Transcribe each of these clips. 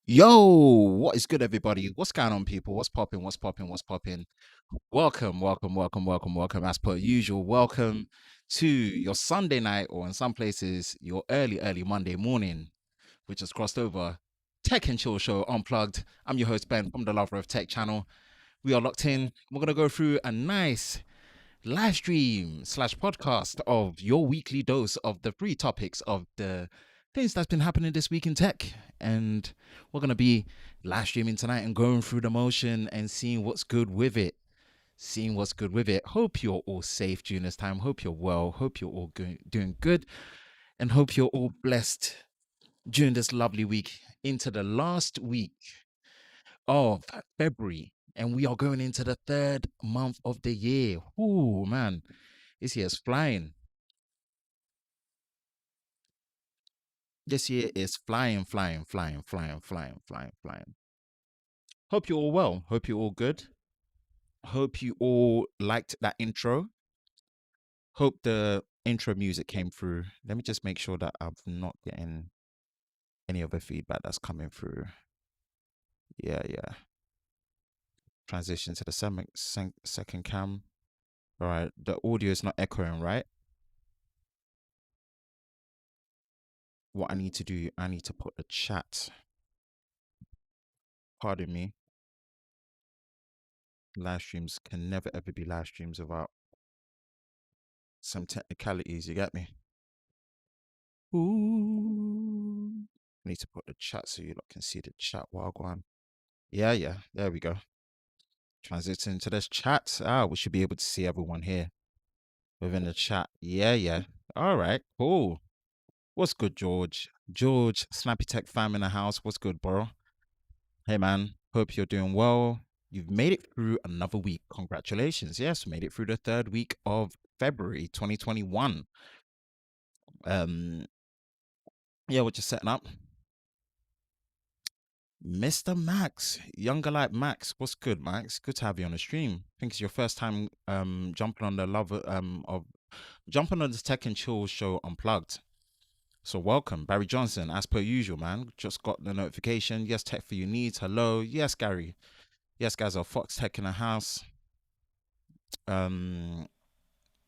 Yo, what is good, everybody? What's going on, people? What's popping? What's popping? What's popping? Welcome, welcome, welcome, welcome, welcome. As per usual, welcome to your Sunday night, or in some places, your early Monday morning, which has crossed over. Tech and Chill Show Unplugged. I'm your host, Ben, from the Lover of Tech channel. We are locked in. We're going to go through a nice live stream slash podcast of your weekly dose of the free topics of the things that's been happening this week in tech. And we're going to be live streaming tonight and going through the motion and seeing what's good with it. Seeing what's good with it. Hope you're all safe during this time. Hope you're well. Hope you're all doing good. And hope you're all blessed during this lovely week into the last week of February. And we are going into the third month of the year. Oh, man. This year's flying. This year is flying, flying, flying, flying, flying, flying, flying. Hope you're all well. Hope you're all good. Hope you all liked that intro. Hope the intro music came through. Let me just make sure that I'm not getting any other feedback that's coming through. Yeah. Transition to the second cam. All right. The audio is not echoing, right? What I need to do, I need to put the chat. Pardon me. Live streams can never ever be live streams without some technicalities. You get me? Ooh. I need to put the chat so you lot can see the chat while going. Yeah. There we go. Transition to this chat. We should be able to see everyone here within the chat. Yeah. All right, cool. What's good, George? George, Snappy Tech fam in the house. What's good, bro? Hey, man. Hope you're doing well. You've made it through another week. Congratulations. Yes, we made it through the third week of February 2021. Yeah, we're just setting up. Mr. Max, younger like Max. What's good, Max? Good to have you on the stream. I think it's your first time jumping on the jumping on the Tech and Chill show Unplugged. So welcome, Barry Johnson, as per usual, man. Just got the notification. Yes, tech for your needs. Hello. Yes, Gary. Yes, guys, are Fox Tech in the house.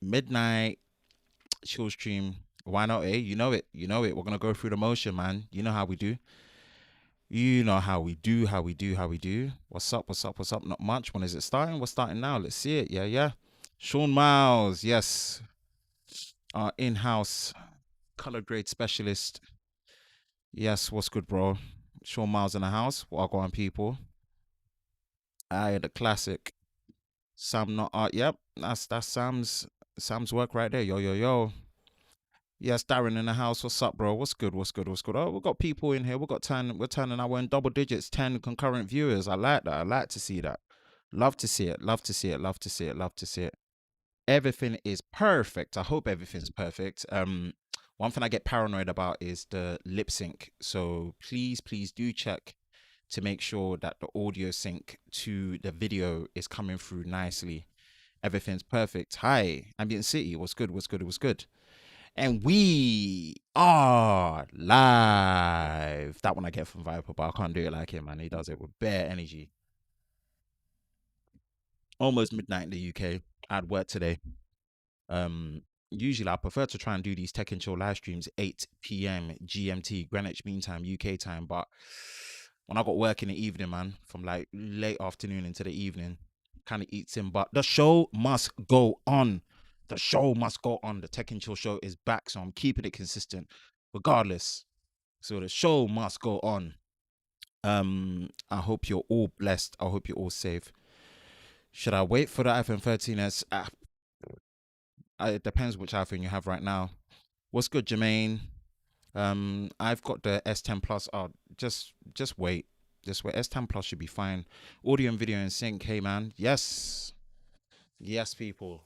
Midnight chill stream. Why not? You know it. We're gonna go through the motion, man. You know how we do. You know how we do. What's up? Not much. When is it starting? We're starting now. Let's see it. Yeah. Sean Miles, yes. Our in-house color grade specialist. Yes, what's good, bro? Sean Miles in the house. Walk on, people. The classic. Sam not art. Yep, that's Sam's work right there. Yo. Yes, Darren in the house. What's up, bro? What's good? Oh, we've got people in here. We're turning now. We're in double digits, 10 concurrent viewers. I like that. I like to see that. Love to see it. Everything is perfect. I hope everything's perfect. One thing I get paranoid about is the lip sync. So please do check to make sure that the audio sync to the video is coming through nicely. Everything's perfect. Hi, Ambient City. What's good? And we are live. That one I get from Viper, but I can't do it like him, man. He does it with bare energy. Almost midnight in the UK. I had work today. Usually I prefer to try and do these Tech and Chill live streams 8 p.m. GMT, Greenwich Mean Time, UK time. But when I got work in the evening, man, from like late afternoon into the evening, kind of eats in. But the show must go on. The Tech and Chill show is back, so I'm keeping it consistent regardless. So the show must go on. I hope you're all blessed. I hope you're all safe. Should I wait for the iPhone 13s? It depends which iPhone you have right now. What's good, Jermaine? I've got the S10 Plus. Oh, just wait. Just wait. S10 Plus should be fine. Audio and video in sync. Hey, man. Yes, people.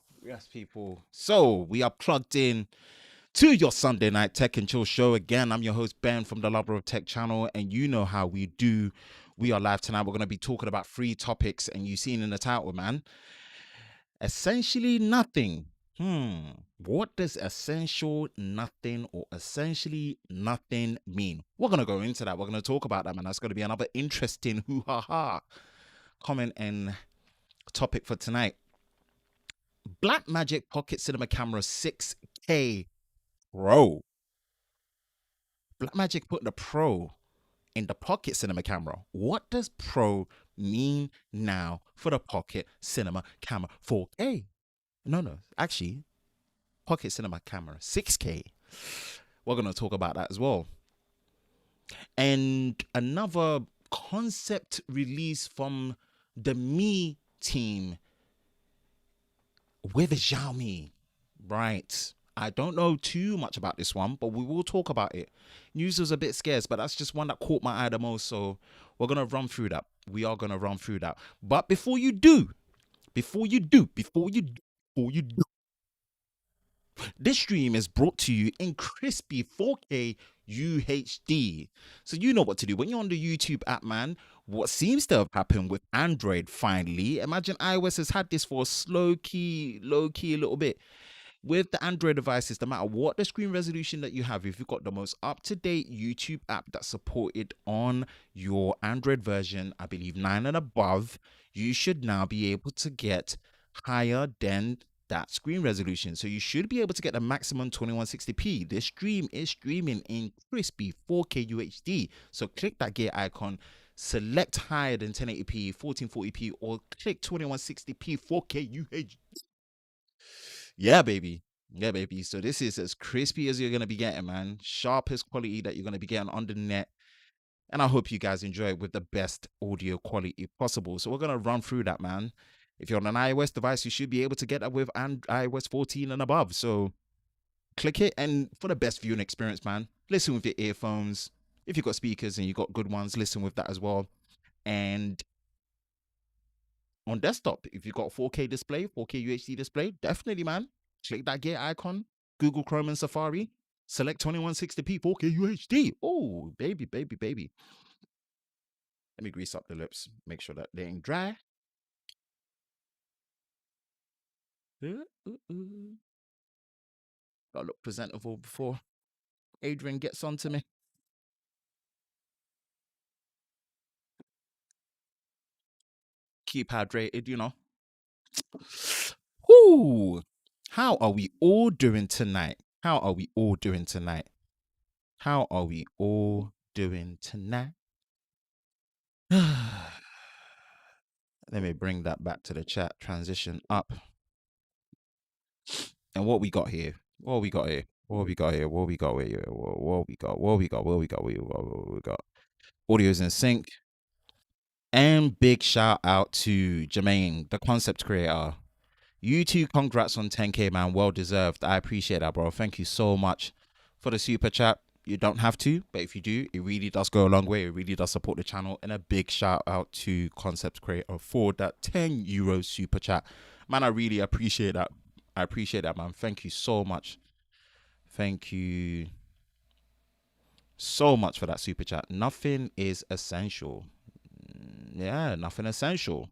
So we are plugged in to your Sunday night Tech and Chill show. Again, I'm your host, Ben, from the Lover of Tech channel, and you know how we do. We are live tonight. We're going to be talking about 3 topics, and you've seen in the title, man. Essentially nothing. What does essential nothing or essentially nothing mean? We're going to go into that. We're going to talk about that, man. That's going to be another interesting hoo-ha-ha comment and topic for tonight. Blackmagic Pocket Cinema Camera 6K Pro. Blackmagic put the Pro in the Pocket Cinema camera. What does Pro mean now for the Pocket Cinema camera 4K? No, actually, Pocket Cinema camera 6K. We're going to talk about that as well. And another concept release from the Mi team with Xiaomi. Right. I don't know too much about this one, but we will talk about it. News was a bit scarce, but that's just one that caught my eye the most. So we're going to run through that. We are going to run through that. But before you do, this stream is brought to you in crispy 4K UHD. So you know what to do. When you're on the YouTube app, man, what seems to have happened with Android finally, imagine iOS has had this for a low key a little bit. With the Android devices, no matter what the screen resolution that you have, if you've got the most up-to-date YouTube app that's supported on your Android version, I believe 9 and above, you should now be able to get higher than that screen resolution. So you should be able to get the maximum 2160p. This stream is streaming in crispy 4K UHD. So click that gear icon, select higher than 1080p, 1440p, or click 2160p 4K UHD. Yeah, baby. Yeah, baby. So this is as crispy as you're going to be getting, man. Sharpest quality that you're going to be getting on the net. And I hope you guys enjoy it with the best audio quality possible. So we're going to run through that, man. If you're on an iOS device, you should be able to get that with iOS 14 and above. So click it. And for the best viewing experience, man, listen with your earphones. If you've got speakers and you've got good ones, listen with that as well. And on desktop, if you've got 4K display, 4K UHD display, definitely, man. Click that gear icon, Google Chrome and Safari, select 2160p 4K UHD. Oh, baby. Let me grease up the lips, make sure that they ain't dry. Gotta look presentable before Adrian gets on to me. Keep hydrated, you know. Whoo! How are we all doing tonight? Let me bring that back to the chat. Transition up. And what we got here? Audio's in sync. And big shout out to Jermaine, the concept creator. You too, congrats on 10K, man. Well deserved. I appreciate that, bro. Thank you so much for the super chat. You don't have to, but if you do, it really does go a long way. It really does support the channel. And a big shout out to concept creator for that €10 super chat. Man, I really appreciate that. Man. Thank you so much. Thank you so much for that super chat. Nothing is essential. Yeah, nothing essential.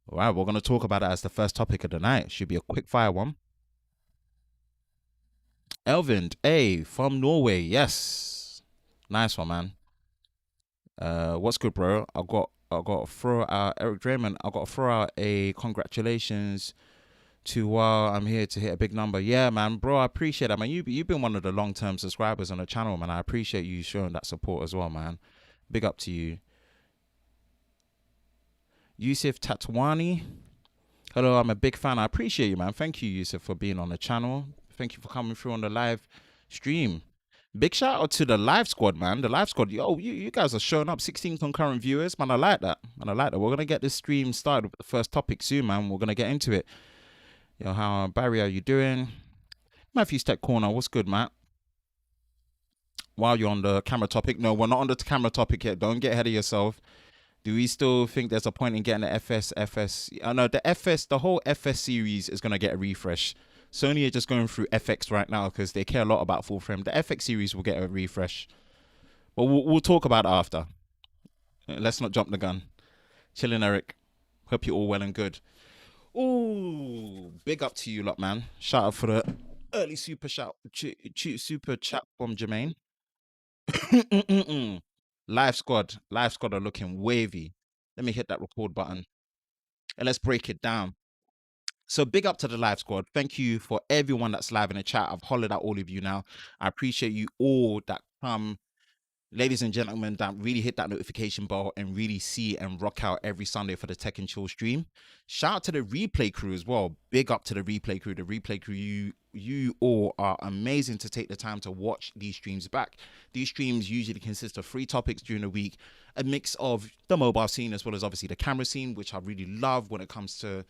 All right, we're going to talk about it as the first topic of the night. Should be a quick fire one. Elvind, A from Norway. Yes. Nice one, man. What's good, bro? I got to throw out Eric Draymond. I got to throw out a congratulations to while I'm here to hit a big number. Yeah, man, bro, I appreciate that, man. You've been one of the long-term subscribers on the channel, man. I appreciate you showing that support as well, man. Big up to you. Yusuf Tatwani. Hello, I'm a big fan. I appreciate you, man. Thank you, Yusuf, for being on the channel. Thank you for coming through on the live stream. Big shout out to the live squad, man. The live squad. Yo, you guys are showing up. 16 concurrent viewers. Man, I like that. We're going to get this stream started with the first topic soon, man. We're going to get into it. Yo, how Barry, are you doing? Matthew's Tech Corner, what's good, Matt? While you're on the camera topic, no, we're not on the camera topic yet. Don't get ahead of yourself. Do we still think there's a point in getting the FS? I know the whole FS series is gonna get a refresh. Sony are just going through FX right now because they care a lot about full frame. The FX series will get a refresh, but we'll talk about it after. Let's not jump the gun. Chilling, Eric. Hope you're all well and good. Ooh, big up to you lot, man. Shout out for the early super shout, super chat from Jermaine. Live squad are looking wavy. Let me hit that record button and let's break it down. So big up to the live squad. Thank you for everyone that's live in the chat. I've hollered at all of you now. I appreciate you all that come, ladies and gentlemen, that really hit that notification bell and really see and rock out every Sunday for the Tech and Chill stream. Shout out to the replay crew as well. Big up to the replay crew. The replay crew, you all are amazing to take the time to watch these streams back. These streams usually consist of 3 topics during the week, a mix of the mobile scene as well as obviously the camera scene, which I really love when it comes to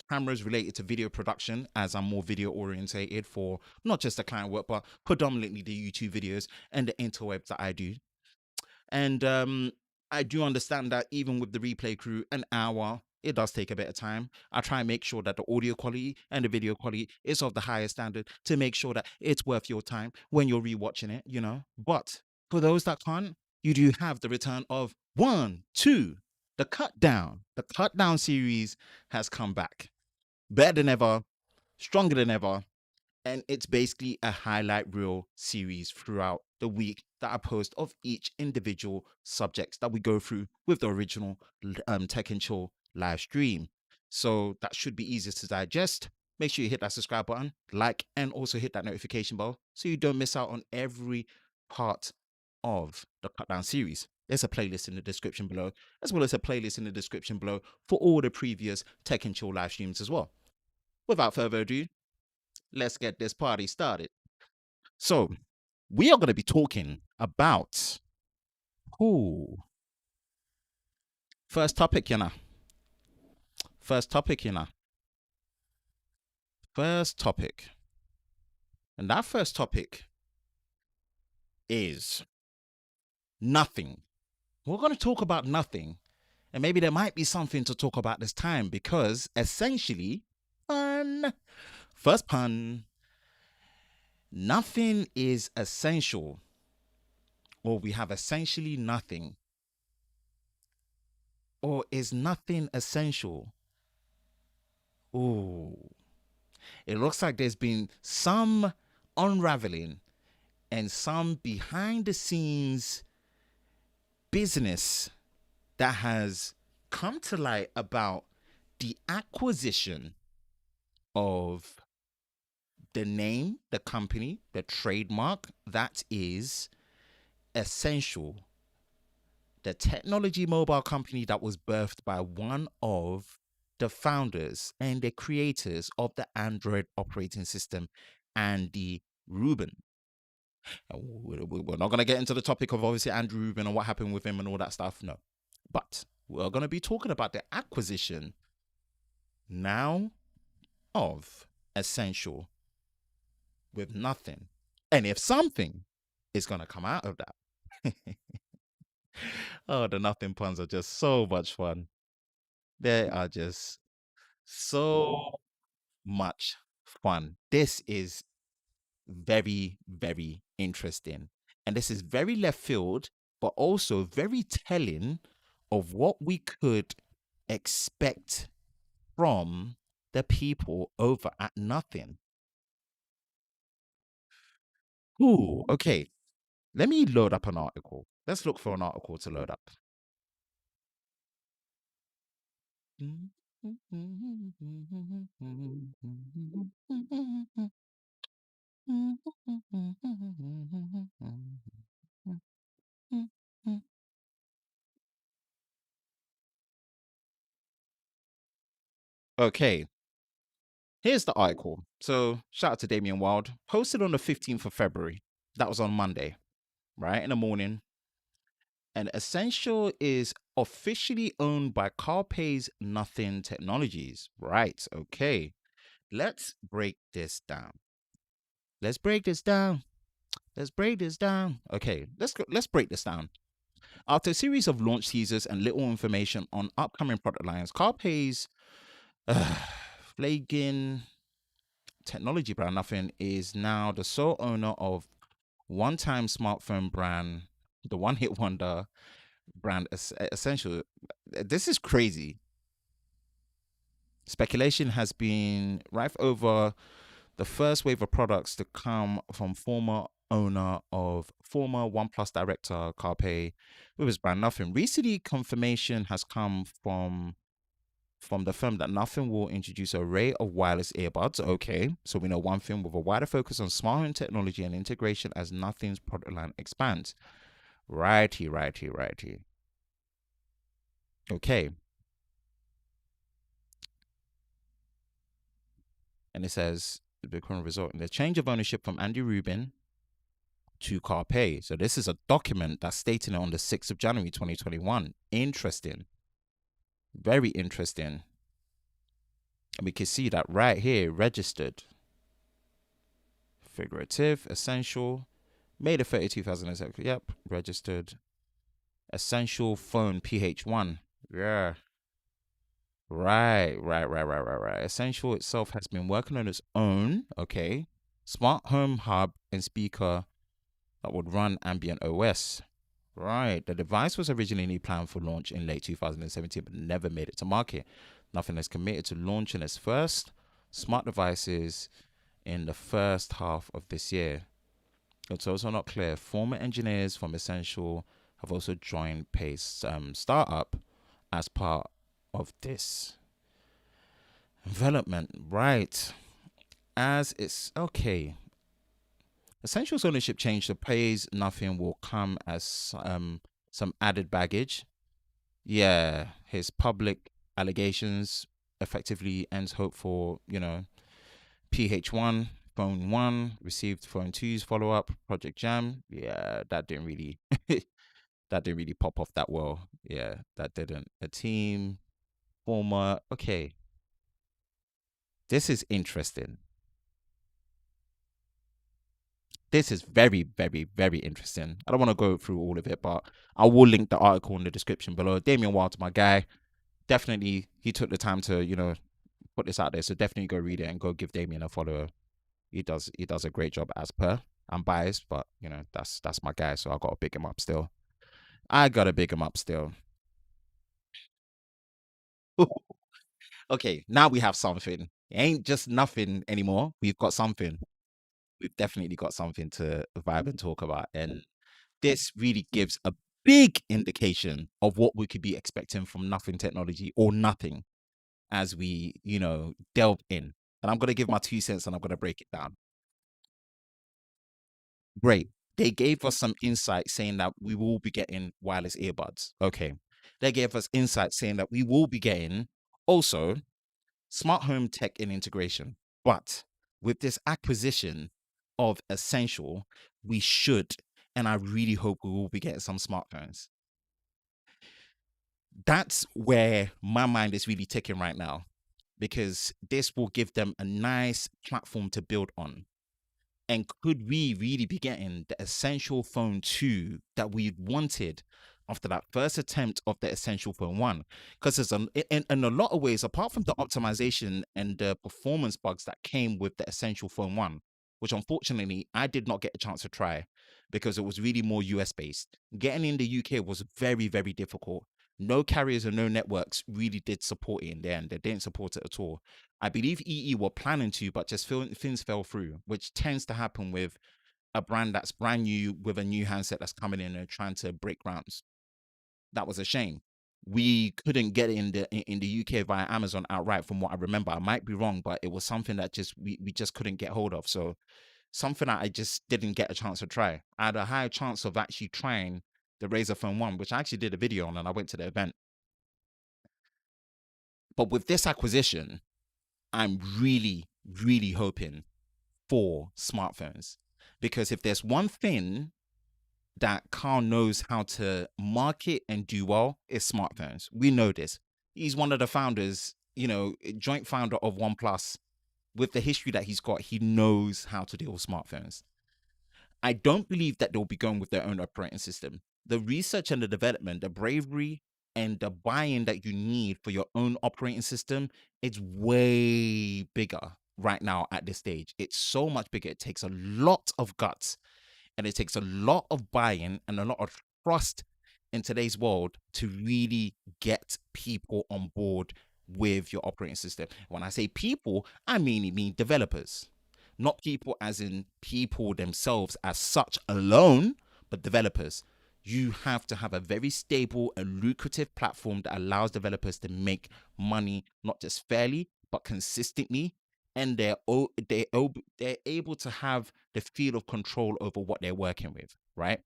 cameras related to video production, as I'm more video orientated for not just the client work, but predominantly the YouTube videos and the interwebs that I do. And I do understand that even with the replay crew, an hour, it does take a bit of time. I try and make sure that the audio quality and the video quality is of the highest standard to make sure that it's worth your time when you're rewatching it, you know. But for those that can't, you do have the return of 1, 2, the cut down. The cut down series has come back. Better than ever, stronger than ever, and it's basically a highlight reel series throughout the week that I post of each individual subjects that we go through with the original Tech and Chill live stream. So that should be easier to digest. Make sure you hit that subscribe button, like, and also hit that notification bell so you don't miss out on every part of the cut down series. There's a playlist in the description below, as well as a playlist in the description below for all the previous Tech and Chill live streams as well. Without further ado, let's get this party started. So, we are going to be talking about first topic, you know. First topic, you know. First topic. And that first topic is nothing. We're going to talk about nothing. And maybe there might be something to talk about this time because essentially, first pun, nothing is essential, or we have essentially nothing, or is nothing essential? Ooh, it looks like there's been some unraveling and some behind the scenes business that has come to light about the acquisition of the name, the company, the trademark that is Essential, the technology mobile company that was birthed by one of the founders and the creators of the Android operating system, Andy Rubin. We're not going to get into the topic of obviously Andrew Rubin and what happened with him and all that stuff, no. But we're going to be talking about the acquisition now of Essential with nothing. And if something is going to come out of that. Oh, the nothing puns are just so much fun. They are just so much fun. This is very, very interesting. And this is very left field, but also very telling of what we could expect from the people over at Nothing. Ooh, okay. Let me load up an article. Let's look for an article to load up. Okay, here's the article. So, shout out to Damien Wild. Posted on the 15th of February. That was on Monday, right in the morning. And Essential is officially owned by CarPay's Nothing Technologies. Right, okay. Let's break this down. Let's break this down. Let's break this down. Okay, let's break this down. After a series of launch teasers and little information on upcoming product lines, CarPay's flagging technology brand Nothing is now the sole owner of one-time smartphone brand, the one-hit wonder brand Essential. This is crazy. Speculation has been rife over the first wave of products to come from former OnePlus director Carpe with his brand Nothing. Recently, confirmation has come from the firm that Nothing will introduce an array of wireless earbuds. Okay, so we know one thing with a wider focus on smart home technology and integration as Nothing's product line expands. Righty, righty, righty. Okay. And it says the current result in the change of ownership from Andy Rubin to Carpe. So this is a document that's stating it on the 6th of January 2021. Interesting. Very interesting. And we can see that right here, registered. Figurative, essential. May the 30th, 2007. Yep, registered. Essential phone PH1. Yeah. Right. Essential itself has been working on its own, okay, smart home hub and speaker that would run ambient OS. Right. The device was originally planned for launch in late 2017, but never made it to market. Nothing is committed to launching its first smart devices in the first half of this year. It's also not clear. Former engineers from Essential have also joined Pace startup as part of this development. Right. As it's okay. Essential's ownership change to Pace Nothing will come as some added baggage. Yeah, his public allegations effectively ends hope for, PH1, Phone 1, received Phone 2's follow up, Project Jam. Yeah, that didn't really that didn't really pop off that well. Yeah, that didn't. A team, former. Okay, this is interesting. This is very, very, very interesting. I don't want to go through all of it, but I will link the article in the description below. Damien Wild's my guy. Definitely, he took the time to, put this out there. So definitely go read it and go give Damien a follow. He does a great job as per. I'm biased, but that's my guy, so I gotta big him up still. I gotta big him up still. Okay, now we have something. It ain't just nothing anymore. We've got something. We've definitely got something to vibe and talk about. And this really gives a big indication of what we could be expecting from Nothing Technology or nothing as we, delve in. And I'm gonna give my 2 cents and I'm gonna break it down. Great. They gave us some insight saying that we will be getting wireless earbuds. Okay. They gave us insight saying that we will be getting also smart home tech and integration. But with this acquisition of Essential, we should, and I really hope we will be getting some smartphones. That's where my mind is really ticking right now because this will give them a nice platform to build on. And could we really be getting the Essential Phone 2 that we wanted after that first attempt of the Essential Phone 1? Because in a lot of ways, apart from the optimization and the performance bugs that came with the Essential Phone 1, which unfortunately I did not get a chance to try because it was really more US based, getting in the UK was very, very difficult. No carriers and no networks really did support it in the end. They didn't support it at all. I believe EE were planning to, but just things fell through, which tends to happen with a brand that's brand new with a new handset that's coming in and trying to break grounds. That was a shame. We couldn't get it in the UK via Amazon outright, from what I remember. I might be wrong, but it was something that just we just couldn't get hold of. So something that I just didn't get a chance to try. I had a higher chance of actually trying the Razer Phone 1, which I actually did a video on, and I went to the event. But with this acquisition, I'm really, really hoping for smartphones. Because if there's one thing that Carl knows how to market and do well, it's smartphones. We know this. He's one of the founders, joint founder of OnePlus. With the history that he's got, he knows how to deal with smartphones. I don't believe that they'll be going with their own operating system. The research and the development, the bravery and the buy-in that you need for your own operating system, it's way bigger right now at this stage. It's so much bigger. It takes a lot of guts and it takes a lot of buy-in and a lot of trust in today's world to really get people on board with your operating system. When I say people, I mean developers, not people as in people themselves as such alone, but developers. You have to have a very stable and lucrative platform that allows developers to make money not just fairly but consistently, and they're able to have the feel of control over what they're working with, right?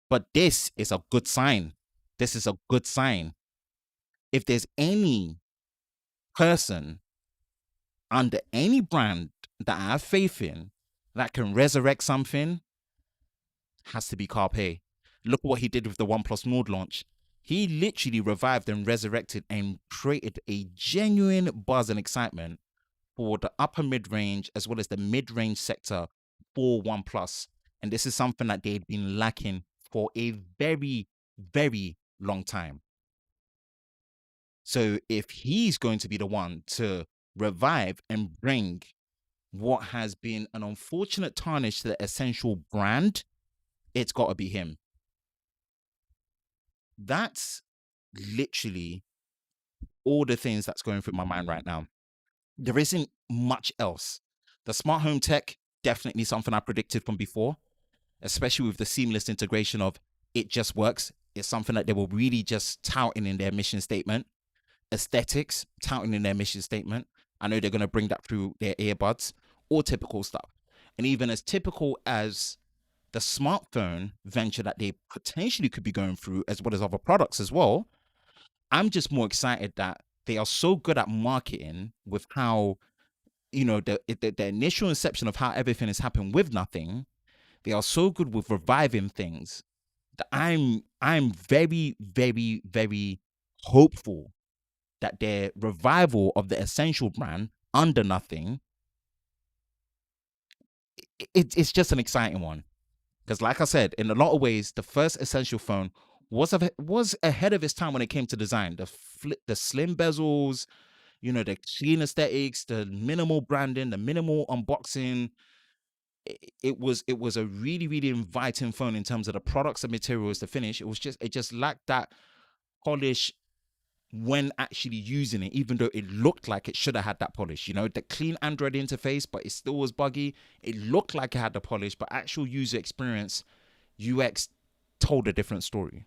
But this is a good sign. This is a good sign. If there's any person under any brand that I have faith in that can resurrect something, has to be Carpe. Look what he did with the OnePlus Nord launch. He literally revived and resurrected and created a genuine buzz and excitement for the upper mid range as well as the mid range sector for OnePlus. And this is something that they'd been lacking for a very, very long time. So if he's going to be the one to revive and bring what has been an unfortunate tarnish to the Essential brand, it's got to be him. That's literally all the things that's going through my mind right now. There isn't much else. The smart home tech, definitely something I predicted from before, especially with the seamless integration of it just works. It's something that they were really just touting in their mission statement. Aesthetics, touting in their mission statement. I know they're going to bring that through their earbuds, all typical stuff. And even as typical as the smartphone venture that they potentially could be going through, as well as other products as well, I'm just more excited that they are so good at marketing with how, the initial inception of how everything has happened with nothing. They are so good with reviving things that I'm very, very, very hopeful that their revival of the Essential brand under nothing, it's just an exciting one. Because like I said, in a lot of ways, the first Essential phone was ahead of its time when it came to design. The slim bezels, the clean aesthetics, the minimal branding, the minimal unboxing. It was a really, really inviting phone in terms of the products and materials to finish. It just lacked that polish when actually using it, even though it looked like it should have had that polish. The clean Android interface, but it still was buggy. It looked like it had the polish, but actual user experience, UX, told a different story.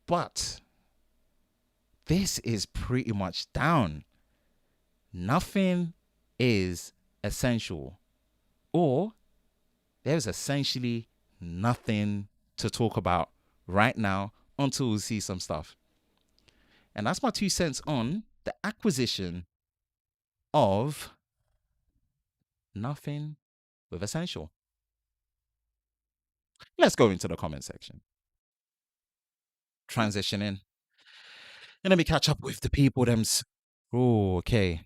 But this is pretty much down. Nothing is essential, or there's essentially nothing to talk about right now until we see some stuff. And that's my 2 cents on the acquisition of nothing with Essential. Let's go into the comment section. Transition in. And let me catch up with the people thems. Oh, okay.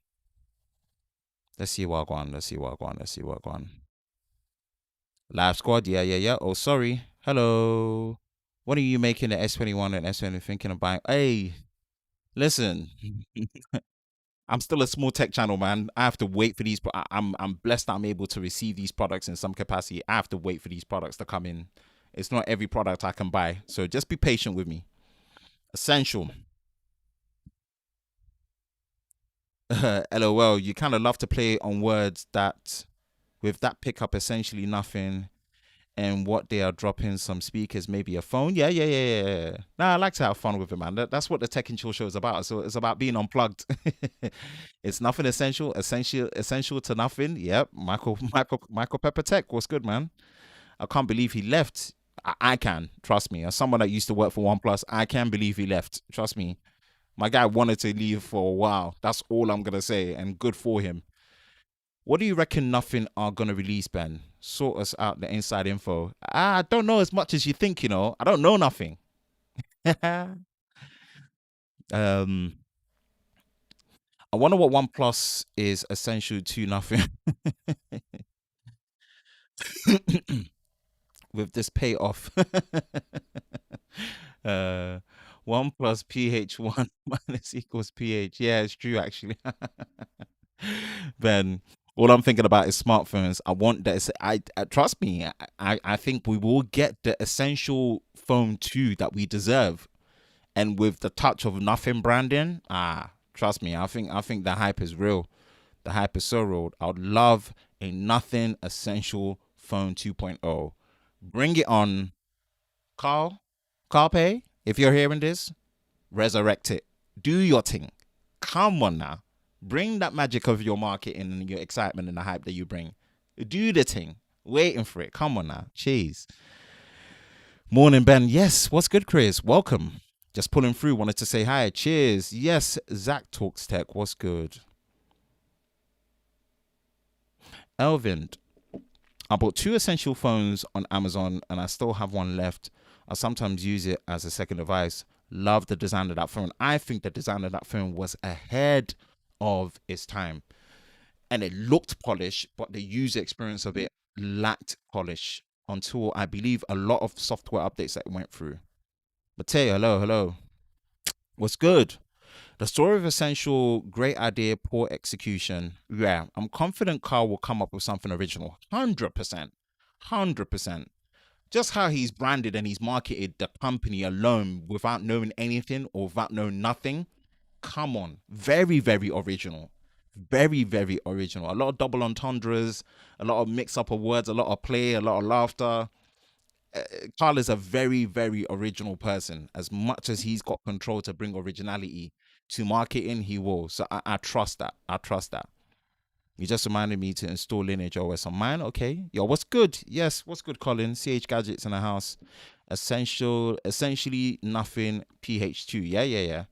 Let's see what I Let's see what I Live squad, yeah. Oh, sorry. Hello. What are you making the S21 and S20 thinking of buying? Hey, listen. I'm still a small tech channel, man. I have to wait for these. I'm blessed that I'm able to receive these products in some capacity. I have to wait for these products to come in. It's not every product I can buy, so just be patient with me. Essential. LOL. You kind of love to play on words that, with that pickup, essentially nothing. And what they are dropping some speakers, maybe a phone. Yeah. Nah, I like to have fun with it, man. That's what the Tech and Chill show is about. So it's about being unplugged. It's nothing essential to nothing. Yep. Michael Pepper Tech. What's good, man? I can't believe he left. I can, trust me. As someone that used to work for OnePlus, I can believe he left. Trust me. My guy wanted to leave for a while. That's all I'm gonna say, and good for him. What do you reckon nothing are gonna release, Ben? Sort us out the inside info. I don't know as much as you think, I don't know nothing. um I wonder what OnePlus is essential to nothing. With this payoff. uh 1 plus pH1 minus equals pH. Yeah, it's true actually. Ben, All I'm thinking about is smartphones. I want that. I trust me. I think we will get the essential phone 2 that we deserve, and with the touch of nothing branding. Trust me. I think the hype is real. The hype is so real. I would love a nothing essential phone 2.0. Bring it on, Carl. Carpe. If you're hearing this, resurrect it. Do your thing. Come on now. Bring that magic of your marketing and your excitement and the hype that you bring. Do the thing. Waiting for it. Come on now. Cheese. Morning, Ben. Yes. What's good, Chris? Welcome. Just pulling through. Wanted to say hi. Cheers. Yes. Zach Talks Tech. What's good? Elvin. I bought 2 essential phones on Amazon and I still have one left. I sometimes use it as a second device. Love the design of that phone. I think the design of that phone was ahead of its time. And it looked polished, but the user experience of it lacked polish until I believe a lot of software updates that it went through. Mateo, hello, hello. What's good? The story of Essential, great idea, poor execution. Yeah, I'm confident Carl will come up with something original. 100%. 100%. Just how he's branded and he's marketed the company alone without knowing anything or without knowing nothing. Come on. Very, very original. Very, very original. A lot of double entendres, a lot of mix up of words, a lot of play, a lot of laughter. Carl is a very, very original person. As much as he's got control to bring originality to marketing, he will. So I trust that. I trust that. You just reminded me to install Lineage OS on mine. Okay. Yo, what's good? Yes, what's good, Colin? CH Gadgets in the house. Essentially nothing PH2. Yeah, yeah, yeah.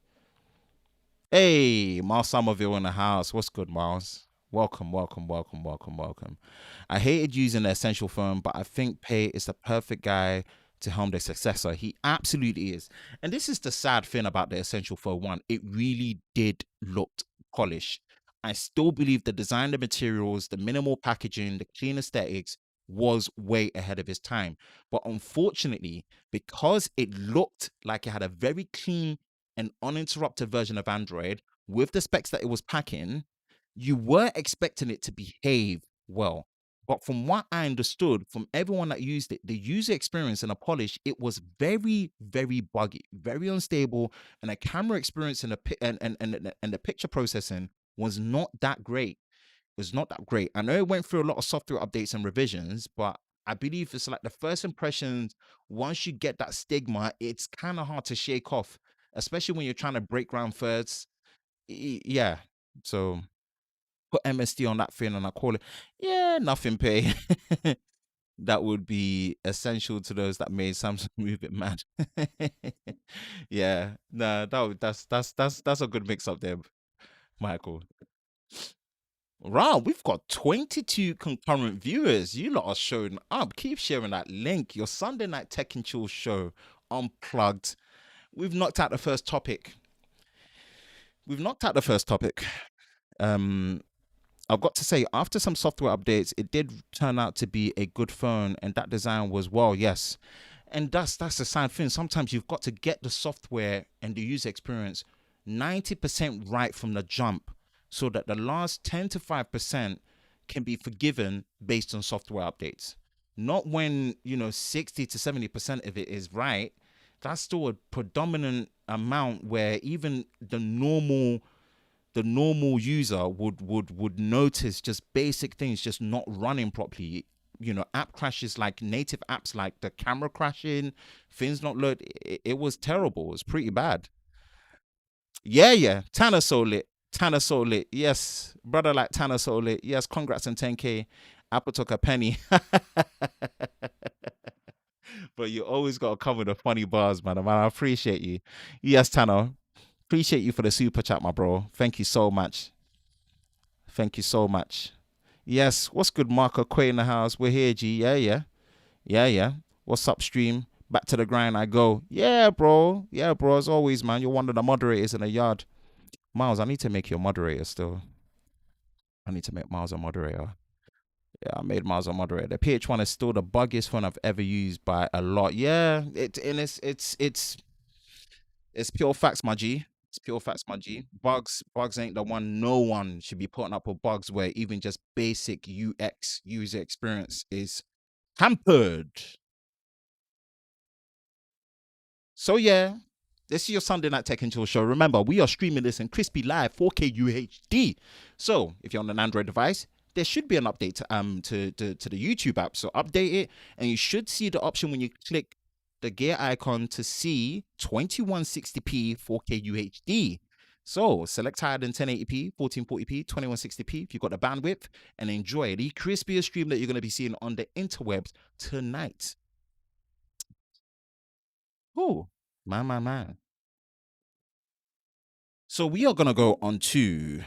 Hey, Miles Somerville in the house. What's good, Miles? Welcome, welcome, welcome, welcome, welcome. I hated using the essential phone, but I think Pei is the perfect guy to helm the successor. He absolutely is. And this is the sad thing about the essential phone 1. It really did look polished. I still believe the design, the materials, the minimal packaging, the clean aesthetics was way ahead of its time. But unfortunately, because it looked like it had a very clean and uninterrupted version of Android with the specs that it was packing, you were expecting it to behave well. But from what I understood from everyone that used it, the user experience and the polish, it was very, very buggy, very unstable, and the camera experience and the picture processing was not that great. Was not that great. I know it went through a lot of software updates and revisions, but I believe it's like the first impressions. Once you get that stigma, it's kind of hard to shake off, especially when you're trying to break ground first. Yeah. So put MSD on that thing and I call it, yeah, nothing pay. That would be essential to those that made Samsung move it mad. Yeah, no, that's a good mix up there, Michael. Wow, we've got 22 concurrent viewers. You lot are showing up. Keep sharing that link. Your Sunday night tech and chill show, Unplugged. We've knocked out the first topic. We've knocked out the first topic. Um, I've got to say, after some software updates, it did turn out to be a good phone, and that design was well, yes. And that's the sad thing. Sometimes you've got to get the software and the user experience 90% right from the jump, so that the last 10 to 5% can be forgiven based on software updates. Not when 60 to 70% of it is right. That's still a predominant amount where even the normal user would notice just basic things just not running properly. App crashes, like native apps, like the camera crashing, things not load. It was terrible. It was pretty bad. Yeah, yeah. Tanner so lit. Tanner so lit. Yes, brother, like Tanner so lit. Yes, congrats on 10K. Apple took a penny. But you always got to cover the funny bars, man. I appreciate you. Yes, Tanner. Appreciate you for the super chat, my bro. Thank you so much. Thank you so much. Yes, what's good, Marco Quay in the house? We're here, G. Yeah, yeah. Yeah, yeah. What's up, stream? Back to the grind I go. Yeah, bro. Yeah, bro. As always, man. You're one of the moderators in the yard. Miles, I need to make you a moderator still. I need to make Miles a moderator. Yeah, I made Miles a moderator. The PH1 is still the buggiest phone I've ever used by a lot. Yeah, it's pure facts, my G. It's pure facts, my G. Bugs ain't the one. No one should be putting up with bugs where even just basic UX user experience is hampered. So yeah, this is your Sunday night tech and chill show. Remember, we are streaming this in crispy live 4K UHD. So if you're on an Android device, there should be an update to the YouTube app. So update it, and you should see the option when you click the gear icon to see 2160p 4K UHD. So select higher than 1080p, 1440p, 2160p if you've got the bandwidth, and enjoy the crispiest stream that you're going to be seeing on the interwebs tonight. Oh, man. So we are going to go on to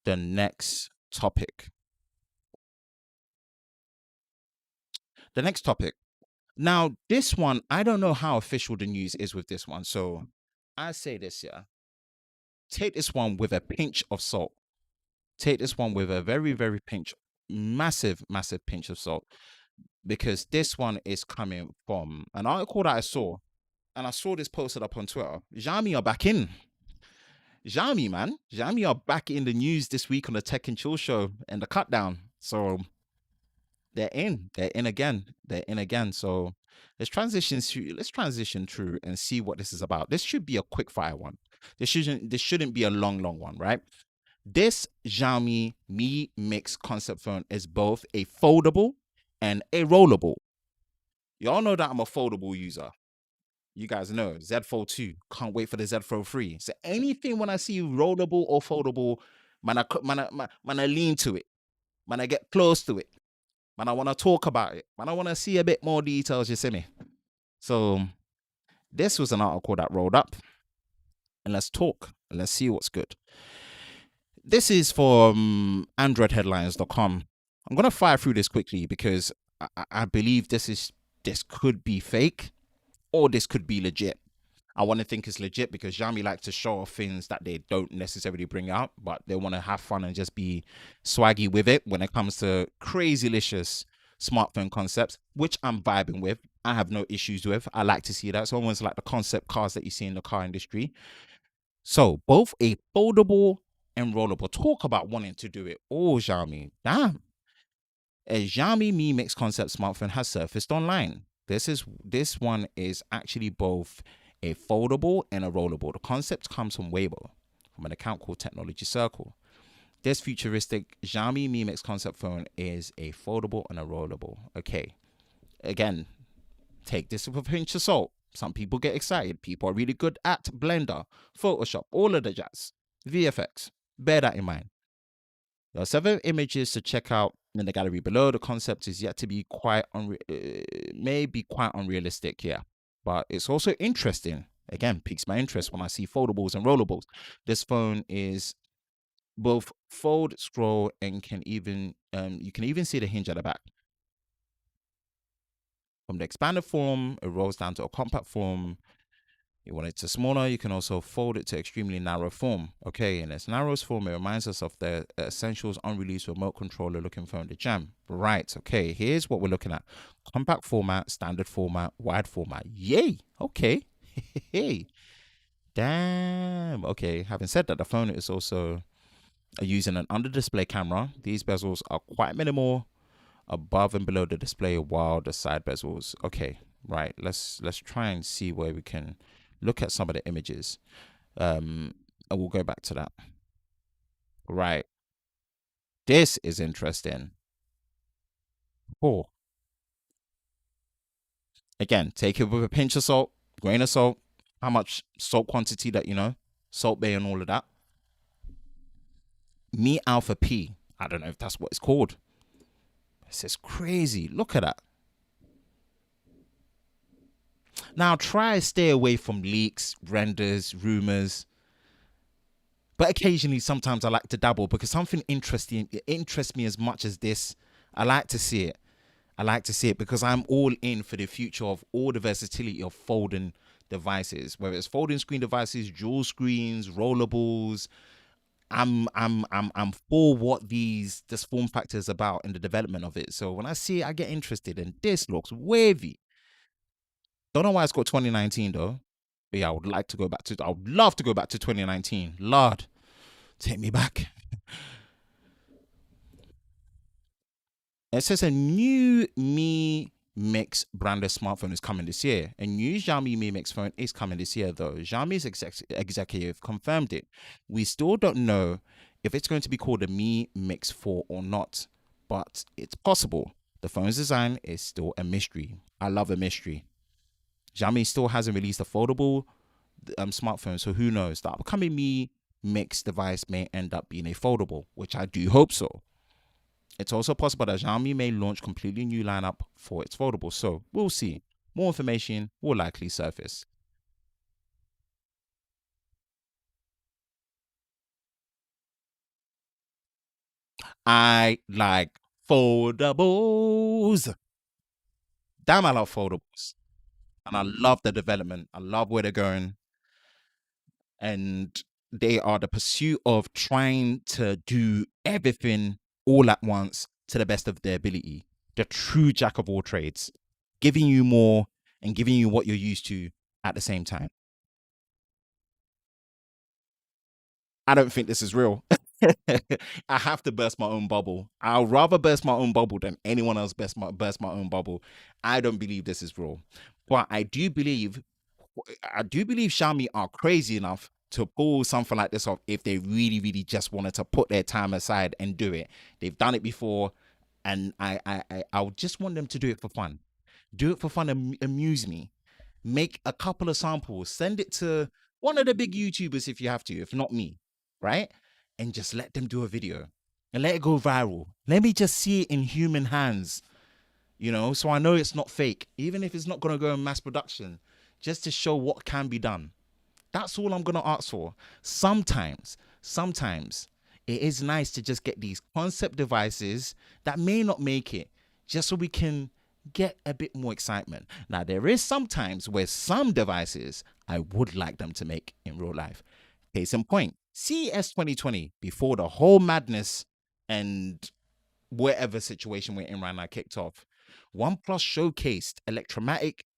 the next topic. Now, this one, I don't know how official the news is with this one. So I say this, yeah. Take this one with a pinch of salt. Take this one with a very, very massive pinch of salt. Because this one is coming from an article that I saw. And I saw this posted up on Twitter. Xiaomi are back in. Xiaomi, man. Xiaomi are back in the news this week on the Tech and Chill show and the cut down. So they're in again. So let's transition through and see what this is about. This should be a quick fire one. This shouldn't be a long one, right? This Xiaomi Mi Mix concept phone is both a foldable and a rollable. Y'all know that I'm a foldable user. You guys know Z Fold 2. Can't wait for the Z Fold 3. So anything when I see rollable or foldable, man, I lean to it. Man, I get close to it. Man, I want to talk about it. Man, I want to see a bit more details, you see me? So this was an article that rolled up. And let's talk. And let's see what's good. This is from AndroidHeadlines.com. I'm going to fire through this quickly because I believe this could be fake or this could be legit. I want to think it's legit because Xiaomi like to show off things that they don't necessarily bring out, but they want to have fun and just be swaggy with it when it comes to crazylicious smartphone concepts, which I'm vibing with. I have no issues with. I like to see that. It's almost like the concept cars that you see in the car industry. So both a foldable and rollable. Talk about wanting to do it all, Xiaomi. Damn. A Xiaomi Mi Mix concept smartphone has surfaced online. This one is actually both a foldable and a rollable. The concept comes from Weibo, from an account called Technology Circle. This futuristic Xiaomi Mi Mix concept phone is a foldable and a rollable. Okay, again, take this with a pinch of salt. Some people get excited. People are really good at Blender, Photoshop, all of the jazz, VFX. Bear that in mind. There are several images to check out in the gallery below. The concept is yet to be quite unrealistic here, but it's also interesting. Again, piques my interest when I see foldables and rollables. This phone is both fold, scroll, and you can even see the hinge at the back. From the expanded form, it rolls down to a compact form. You want it to smaller, you can also fold it to extremely narrow form. Okay, in its narrowest form, it reminds us of the Essentials unreleased remote controller looking phone, the Jam. Right, okay, here's what we're looking at. Compact format, standard format, wide format. Yay, okay. Hey, damn. Okay, having said that, the phone is also using an under-display camera. These bezels are quite minimal above and below the display, while the side bezels. Okay, right, let's try and see where we can look at some of the images, and we'll go back to that. Right, this is interesting. Oh, again, take it with a pinch of salt, grain of salt. How much salt quantity that Salt Bay and all of that. Mi Alpha P. I don't know if that's what it's called. This is crazy. Look at that. Now try stay away from leaks, renders, rumors. But occasionally, sometimes I like to dabble because something interesting, it interests me as much as this. I like to see it because I'm all in for the future of all the versatility of folding devices, whether it's folding screen devices, dual screens, rollables. I'm for what this form factor is about in the development of it. So when I see it, I get interested, and this looks wavy. Don't know why it's got 2019 though. Yeah, I would like to go back to. I would love to go back to 2019. Lord, take me back. It says a new Mi Mix branded smartphone is coming this year. A new Xiaomi Mi Mix phone is coming this year, though. Xiaomi's executive confirmed it. We still don't know if it's going to be called a Mi Mix 4 or not, but it's possible. The phone's design is still a mystery. I love a mystery. Xiaomi still hasn't released a foldable smartphone, so who knows? The upcoming Mi Mix device may end up being a foldable, which I do hope so. It's also possible that Xiaomi may launch completely new lineup for its foldable, so we'll see. More information will likely surface. I like foldables. Damn, I love foldables. And I love the development. I love where they're going. And they are the pursuit of trying to do everything all at once to the best of their ability. The true jack of all trades, giving you more and giving you what you're used to at the same time. I don't think this is real. I have to burst my own bubble. I'll rather burst my own bubble than anyone else burst my own bubble. I don't believe this is real. But I do believe Xiaomi are crazy enough to pull something like this off if they really, really just wanted to put their time aside and do it. They've done it before, and I would just want them to do it for fun. Do it for fun and amuse me. Make a couple of samples, send it to one of the big YouTubers if you have to, if not me, right? And just let them do a video and let it go viral. Let me just see it in human hands, so I know it's not fake, even if it's not going to go in mass production, just to show what can be done. That's all I'm going to ask for. Sometimes it is nice to just get these concept devices that may not make it, just so we can get a bit more excitement. Now, there is sometimes where some devices I would like them to make in real life. Case in point, CES 2020, before the whole madness and whatever situation we're in right now kicked off, OnePlus showcased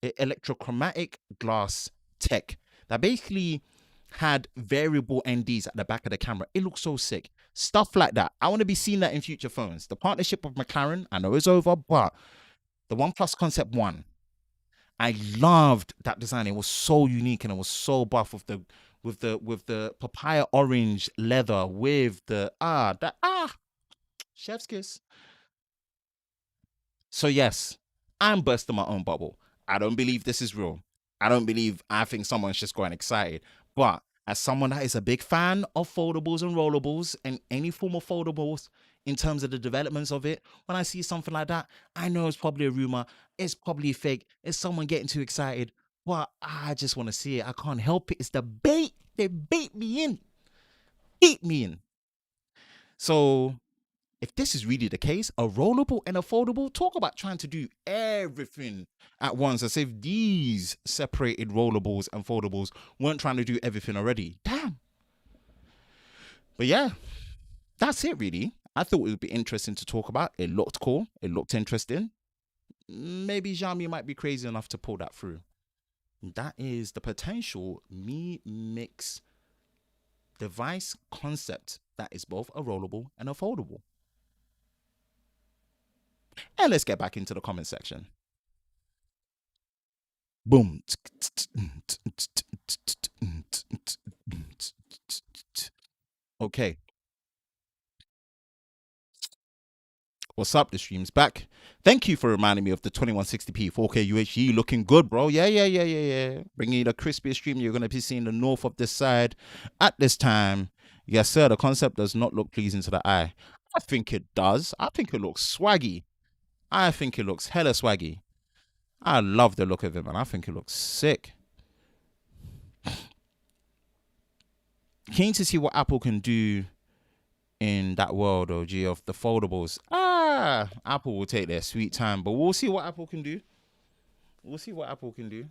electrochromatic glass tech that basically had variable NDs at the back of the camera. It looks so sick. Stuff like that. I want to be seeing that in future phones. The partnership with McLaren, I know it's over, but the OnePlus Concept One, I loved that design. It was so unique and it was so buff with the papaya orange leather with the chef's kiss. So yes, I'm bursting my own bubble. I don't believe this is real. I think someone's just going excited. But as someone that is a big fan of foldables and rollables and any form of foldables in terms of the developments of it, when I see something like that, I know it's probably a rumor. It's probably fake. It's someone getting too excited. But I just want to see it. I can't help it. It's the bait. They bait me in. Bait me in. So if this is really the case, a rollable and a foldable, talk about trying to do everything at once, as if these separated rollables and foldables weren't trying to do everything already. Damn. But yeah, that's it really. I thought it would be interesting to talk about. It looked cool. It looked interesting. Maybe Xiaomi might be crazy enough to pull that through. That is the potential Mi Mix device concept that is both a rollable and a foldable. And let's get back into the comment section. Boom. Okay. What's up? The stream's back. Thank you for reminding me of the 2160p 4K UHD looking good, bro. Yeah. Bringing you the crispiest stream you're going to be seeing the north of this side at this time. Yes, sir. The concept does not look pleasing to the eye. I think it does. I think it looks swaggy. I think it looks hella swaggy. I love the look of it, man. I think it looks sick. Keen to see what Apple can do in that world, OG, of the foldables. Apple will take their sweet time, but we'll see what Apple can do. We'll see what Apple can do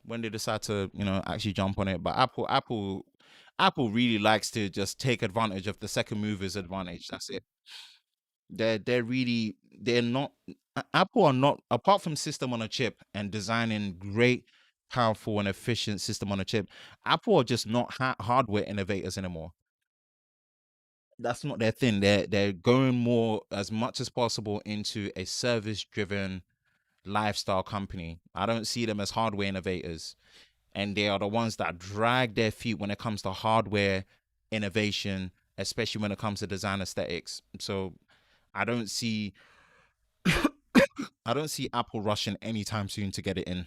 when they decide to, actually jump on it. But Apple really likes to just take advantage of the second mover's advantage. That's it. They're not. Apple are not, apart from system on a chip and designing great powerful and efficient system on a chip. Apple are just not hardware innovators anymore. That's not their thing. They're going more as much as possible into a service driven lifestyle company. I don't see them as hardware innovators, and they are the ones that drag their feet when it comes to hardware innovation, especially when it comes to design aesthetics. So I don't see I don't see Apple rushing anytime soon to get it in.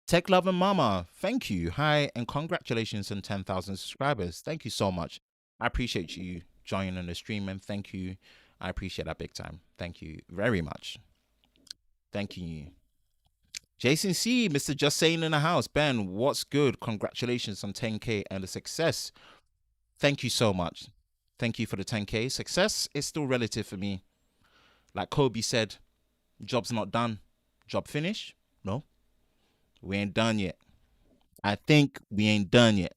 Tech Love and Mama, thank you. Hi, and congratulations on 10,000 subscribers. Thank you so much. I appreciate you joining the stream, and thank you. I appreciate that big time. Thank you very much. Thank you. Jason C, Mr. Just Saying in the house. Ben, what's good? Congratulations on 10K and the success. Thank you so much. Thank you for the 10K. Success is still relative for me. Like Kobe said, job's not done. Job finished? No, we ain't done yet. I think we ain't done yet.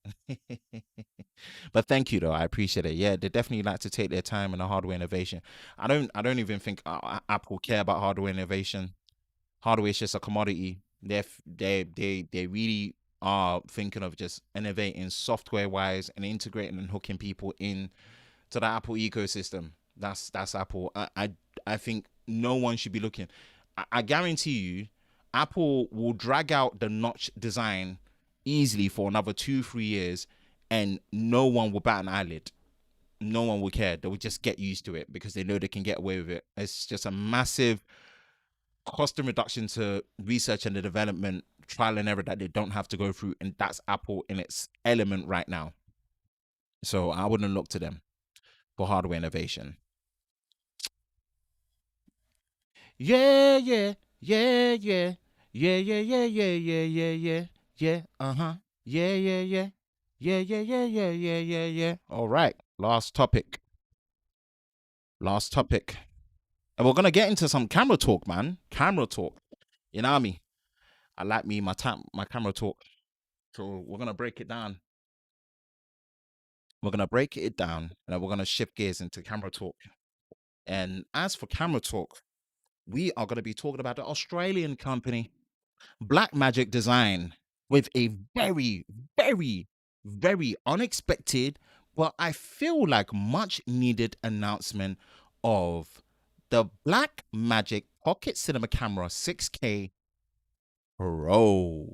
But thank you though. I appreciate it. Yeah, they definitely like to take their time in the hardware innovation. I don't even think Apple care about hardware innovation. Hardware is just a commodity. They really are thinking of just innovating software wise and integrating and hooking people in to the Apple ecosystem. That's Apple. I think no one should be looking. I guarantee you, Apple will drag out the notch design easily for another 2-3 years, and no one will bat an eyelid. No one will care. They will just get used to it because they know they can get away with it. It's just a massive cost and reduction to research and the development, trial and error that they don't have to go through, and that's Apple in its element right now. So I wouldn't look to them for hardware innovation. Yeah, yeah, yeah, yeah, yeah, yeah, yeah, yeah, yeah, yeah, yeah, yeah. Yeah, yeah, yeah, yeah, yeah, yeah, yeah, yeah, yeah, yeah. All right, last topic. Last topic. And we're gonna get into some camera talk, man. Camera talk. You know what I mean? I like me my camera talk. So we're gonna break it down. We're gonna break it down, and then we're gonna shift gears into camera talk. And as for camera talk, we are gonna be talking about the Australian company Blackmagic Design with a very, very, very unexpected, but I feel like much needed announcement of the Blackmagic Pocket Cinema Camera 6K Pro.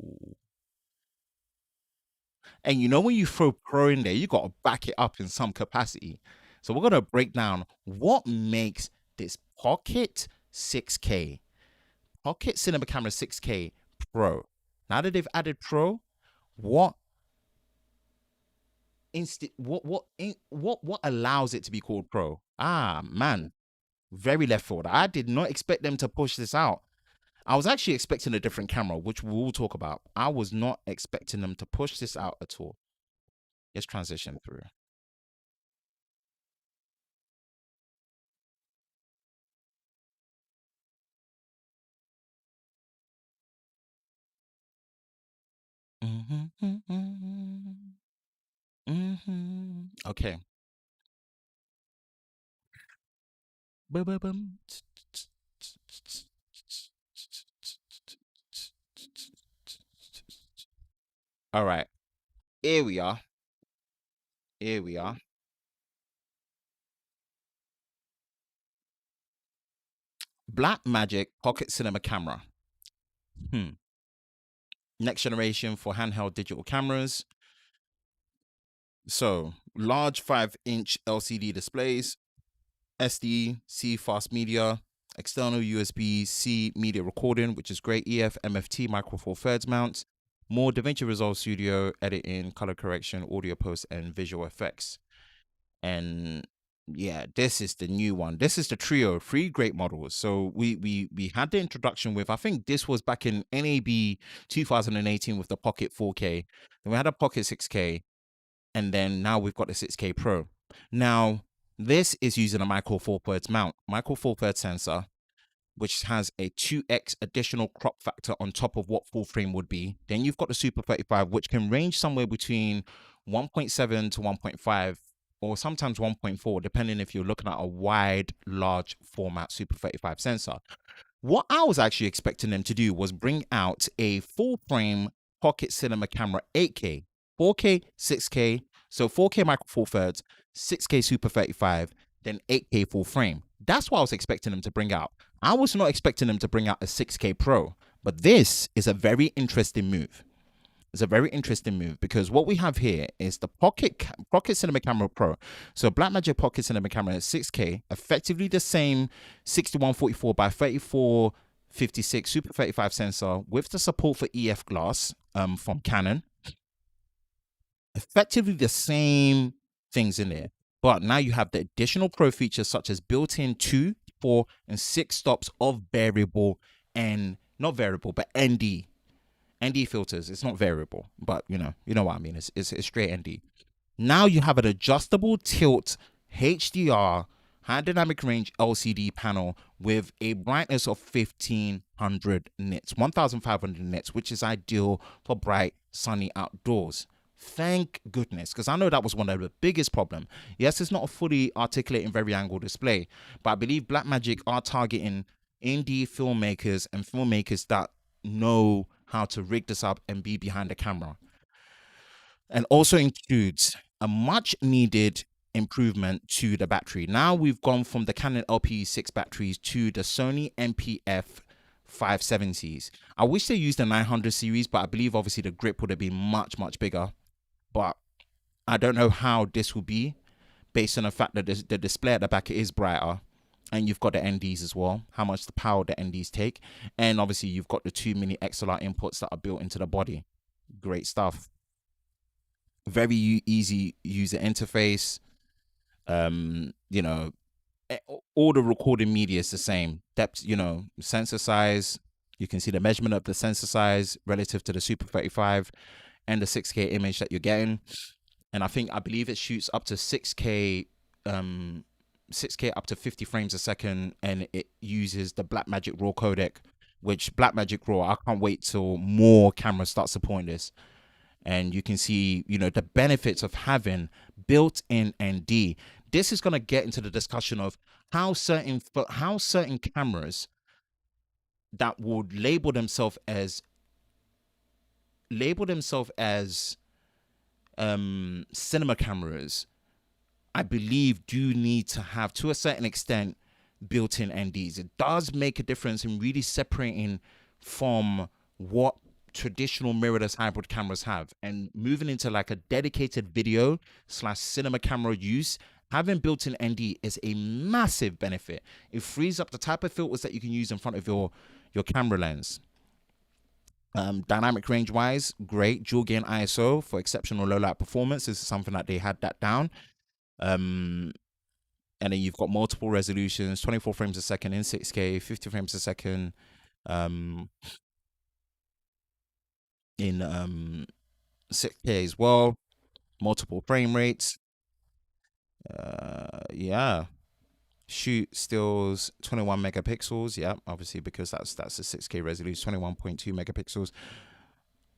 And you know, when you throw pro in there, you got to back it up in some capacity. So we're going to break down what makes this Pocket Cinema Camera 6K Pro. Now that they've added Pro, what what allows it to be called Pro? Ah, man, very left field. I did not expect them to push this out. I was actually expecting a different camera, which we'll talk about. I was not expecting them to push this out at all. Let's transition through. Okay. All right. Here we are. Here we are. Blackmagic Pocket Cinema Camera. Next generation for handheld digital cameras. So, large 5-inch LCD displays, SD-C fast media, external USB-C media recording, which is great, EF, MFT, micro four thirds mounts, more DaVinci Resolve Studio, editing, color correction, audio post, and visual effects. And yeah, this is the new one. This is the trio, 3 great models. So we had the introduction with, I think this was back in NAB 2018 with the Pocket 4K. Then we had a Pocket 6K, and then now we've got the 6K Pro. Now, this is using a micro four thirds mount, micro four thirds sensor, which has a 2x additional crop factor on top of what full frame would be. Then you've got the Super 35, which can range somewhere between 1.7 to 1.5 or sometimes 1.4, depending if you're looking at a wide, large format Super 35 sensor. What I was actually expecting them to do was bring out a full frame pocket cinema camera 8K, 4K, 6K, so 4K micro four thirds, 6K super 35, then 8K full frame. That's what I was expecting them to bring out. I was not expecting them to bring out a 6K Pro, but this is a very interesting move. It's a very interesting move because what we have here is the Pocket Cinema Camera Pro. So Blackmagic Pocket Cinema Camera is 6K, effectively the same 6144 by 3456 Super 35 sensor with the support for EF glass from Canon. Effectively the same things in there, but now you have the additional pro features such as built-in 2, 4, and 6 stops of variable and not variable, but ND filters. It's not variable, but you know what I mean. It's straight ND. Now you have an adjustable tilt HDR high dynamic range LCD panel with a brightness of 1500 nits, 1500 nits, which is ideal for bright, sunny outdoors. Thank goodness, because I know that was one of the biggest problems. Yes, it's not a fully articulating vari-angle display, but I believe Blackmagic are targeting indie filmmakers and filmmakers that know how to rig this up and be behind the camera. And also includes a much needed improvement to the battery. Now we've gone from the Canon LP6 batteries to the Sony NPF 570s. I wish they used the 900 series, but I believe obviously the grip would have been much bigger. But I don't know how this will be based on the fact that the display at the back is brighter. And you've got the NDs as well, how much the power the NDs take. And obviously you've got the 2 mini XLR inputs that are built into the body. Great stuff. Very easy user interface. You know, all the recording media is the same. Depth, you know, sensor size. You can see the measurement of the sensor size relative to the Super 35 and the 6K image that you're getting. And I believe it shoots up to 6K up to 50 frames a second, and it uses the Blackmagic Raw codec, which Blackmagic Raw, I can't wait till more cameras start supporting this. And you can see, you know, the benefits of having built-in ND. This is going to get into the discussion of how certain cameras that would label themselves as cinema cameras, I believe, do need to have, to a certain extent, built-in NDs. It does make a difference in really separating from what traditional mirrorless hybrid cameras have, and moving into like a dedicated video / cinema camera use. Having built-in ND is a massive benefit. It frees up the type of filters that you can use in front of your camera lens. Dynamic range wise, great. Dual gain ISO for exceptional low light performance. This is something that they had that down. And then you've got multiple resolutions, 24 frames a second in 6K, 50 frames a second in 6K as well, multiple frame rates. Yeah, shoot stills 21 megapixels. Yeah, obviously because that's a 6K resolution, 21.2 megapixels,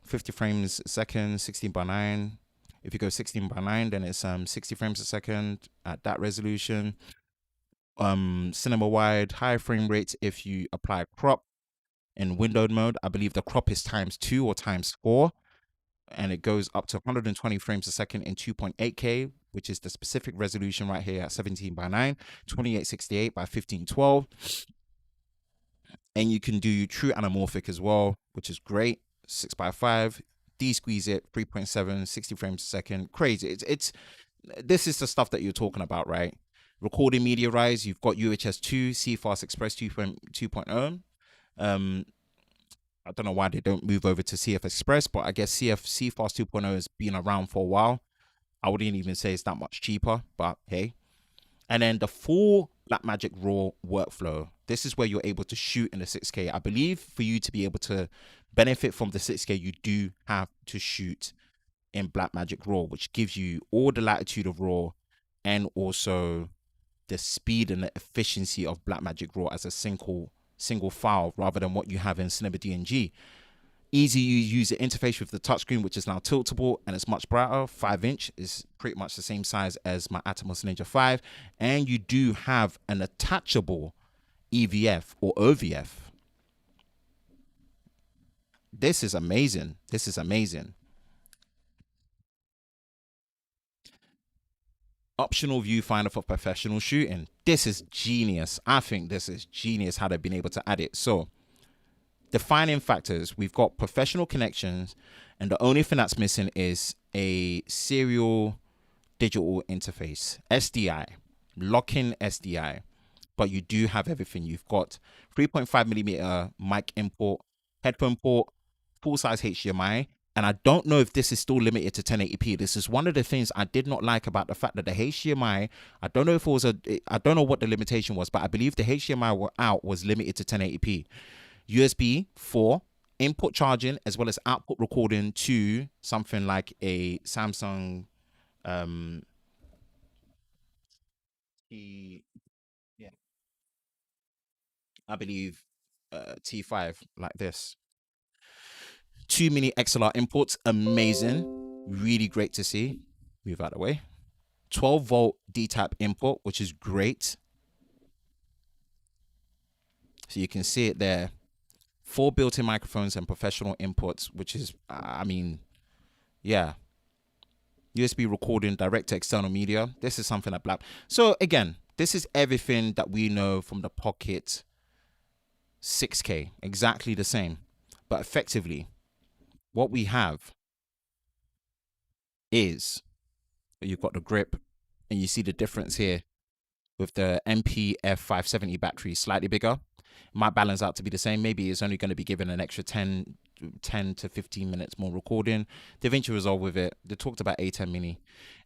50 frames a second, 16:9. If you go 16:9, then it's 60 frames a second at that resolution. Cinema wide, high frame rates if you apply crop in windowed mode. I believe the crop is ×2 or ×4, and it goes up to 120 frames a second in 2.8K, which is the specific resolution right here at 17:9, 2868 by 1512. And you can do true anamorphic as well, which is great. 6:5, de-squeeze it, 3.7, 60 frames a second. Crazy. This is the stuff that you're talking about, right? Recording media rise, you've got UHS-II, CFast Express 2.0. I don't know why they don't move over to CF Express, but I guess CFast 2.0 has been around for a while. I wouldn't even say it's that much cheaper, but hey. And then the full Blackmagic Raw Workflow. This is where you're able to shoot in the 6K. I believe for you to be able to benefit from the 6K, you do have to shoot in Blackmagic Raw, which gives you all the latitude of RAW and also the speed and the efficiency of Blackmagic Raw as a single file rather than what you have in Cinema DNG. Easy user interface with the touchscreen, which is now tiltable and it's much brighter. 5-inch is pretty much the same size as my Atomos Ninja 5, and you do have an attachable EVF or OVF. This is amazing. This is amazing. Optional viewfinder for professional shooting. This is genius. I think this is genius how they've been able to add it. So, defining factors, we've got professional connections, and the only thing that's missing is a serial digital interface, SDI, lock-in SDI. But you do have everything. You've got 3.5 millimeter mic input, headphone port, full size HDMI. And I don't know if this is still limited to 1080p. This is one of the things I did not like about the fact that the HDMI, I don't know if it was I don't know what the limitation was, but I believe the HDMI out was limited to 1080p. USB 4, input charging, as well as output recording to something like a Samsung, T, yeah, I believe T5, like this. 2 mini XLR inputs, amazing, really great to see. Move out of the way. 12-volt D-type input, which is great. So you can see it there. 4 built-in microphones and professional inputs, which is, I mean, yeah. USB recording, direct to external media. This is something that Black. So again, this is everything that we know from the Pocket 6K, exactly the same. But effectively, what we have is you've got the grip, and you see the difference here with the MPF 570 battery slightly bigger. It might balance out to be the same. Maybe it's only going to be given an extra 10 to 15 minutes more recording. DaVinci Resolve with it. They talked about A10 Mini,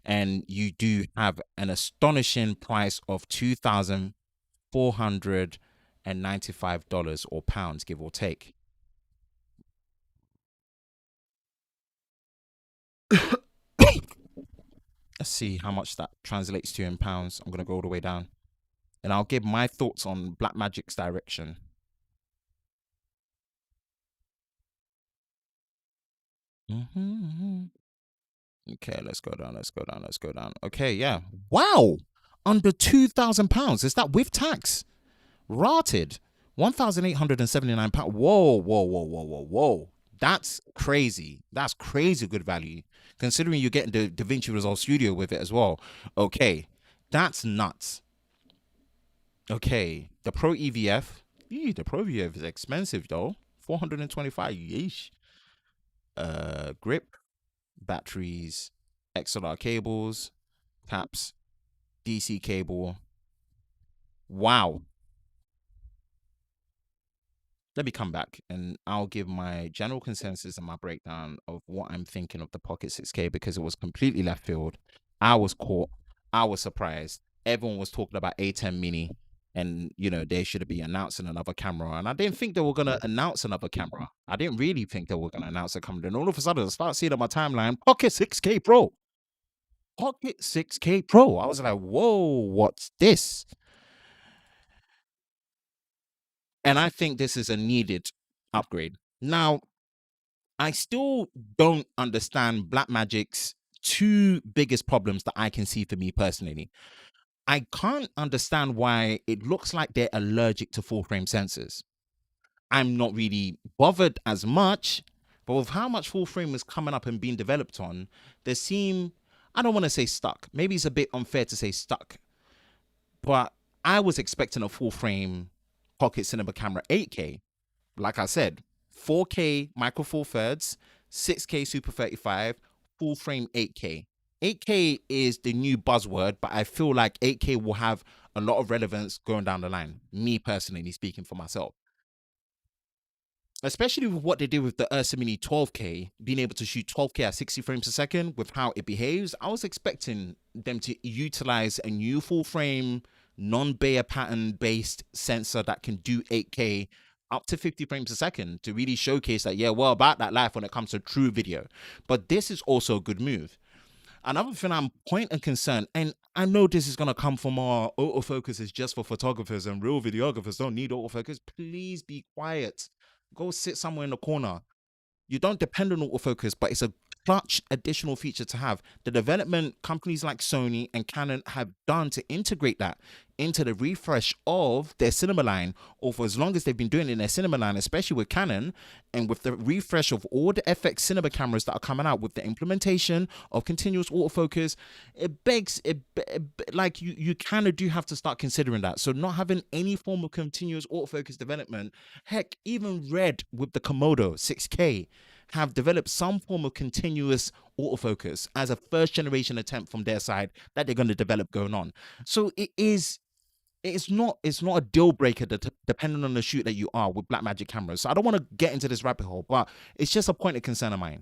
and you do have an astonishing price of $2,495 or pounds, give or take. Let's see how much that translates to in pounds. I'm going to go all the way down, and I'll give my thoughts on Blackmagic's direction. Okay, let's go down. Okay, yeah. Wow, under £2,000. Is that with tax? Rated £1,879. Whoa. That's crazy. That's crazy good value, considering you're getting the DaVinci Resolve Studio with it as well. Okay, that's nuts. Okay, the Pro EVF. The Pro EVF is expensive though. 425. Yeesh. Grip, batteries, XLR cables, taps, DC cable. Wow. Let me come back and I'll give my general consensus and my breakdown of what I'm thinking of the Pocket 6K, because it was completely left field. I was caught. I was surprised. Everyone was talking about A10 Mini, and they should be announcing another camera. And I didn't think they were gonna announce another camera. I didn't really think they were gonna announce a camera. And all of a sudden, I start seeing on my timeline Pocket 6K Pro. Pocket 6K Pro. I was like, whoa, what's this? And I think this is a needed upgrade. Now, I still don't understand Blackmagic's two biggest problems that I can see for me personally. I can't understand why it looks like they're allergic to full frame sensors. I'm not really bothered as much, but with how much full frame is coming up and being developed on, they seem, I don't want to say stuck. Maybe it's a bit unfair to say stuck, but I was expecting a full frame Pocket Cinema camera 8K. Like I said, 4K micro four thirds, 6K Super 35, full frame 8K. 8K is the new buzzword, but I feel like 8K will have a lot of relevance going down the line. Me personally speaking for myself, especially with what they did with the Ursa Mini 12K, being able to shoot 12K at 60 frames a second with how it behaves. I was expecting them to utilize a new full frame, non-Bayer pattern based sensor that can do 8K up to 50 frames a second to really showcase that, yeah, well, about that life when it comes to true video. But this is also a good move. Another thing I'm point and concern, and I know this is going to come from our autofocus is just for photographers and real videographers don't need autofocus. Please be quiet. Go sit somewhere in the corner. You don't depend on autofocus, but it's a clutch additional feature to have. The development companies like Sony and Canon have done to integrate that into the refresh of their cinema line, or for as long as they've been doing it in their cinema line, especially with Canon, and with the refresh of all the FX cinema cameras that are coming out with the implementation of continuous autofocus, it begs like you kind of do have to start considering that. So not having any form of continuous autofocus development, heck, even Red with the Komodo 6K have developed some form of continuous autofocus as a first generation attempt from their side that they're going to develop going on. So it's not a deal breaker depending on the shoot that you are with Blackmagic cameras. So I don't want to get into this rabbit hole, but it's just a point of concern of mine.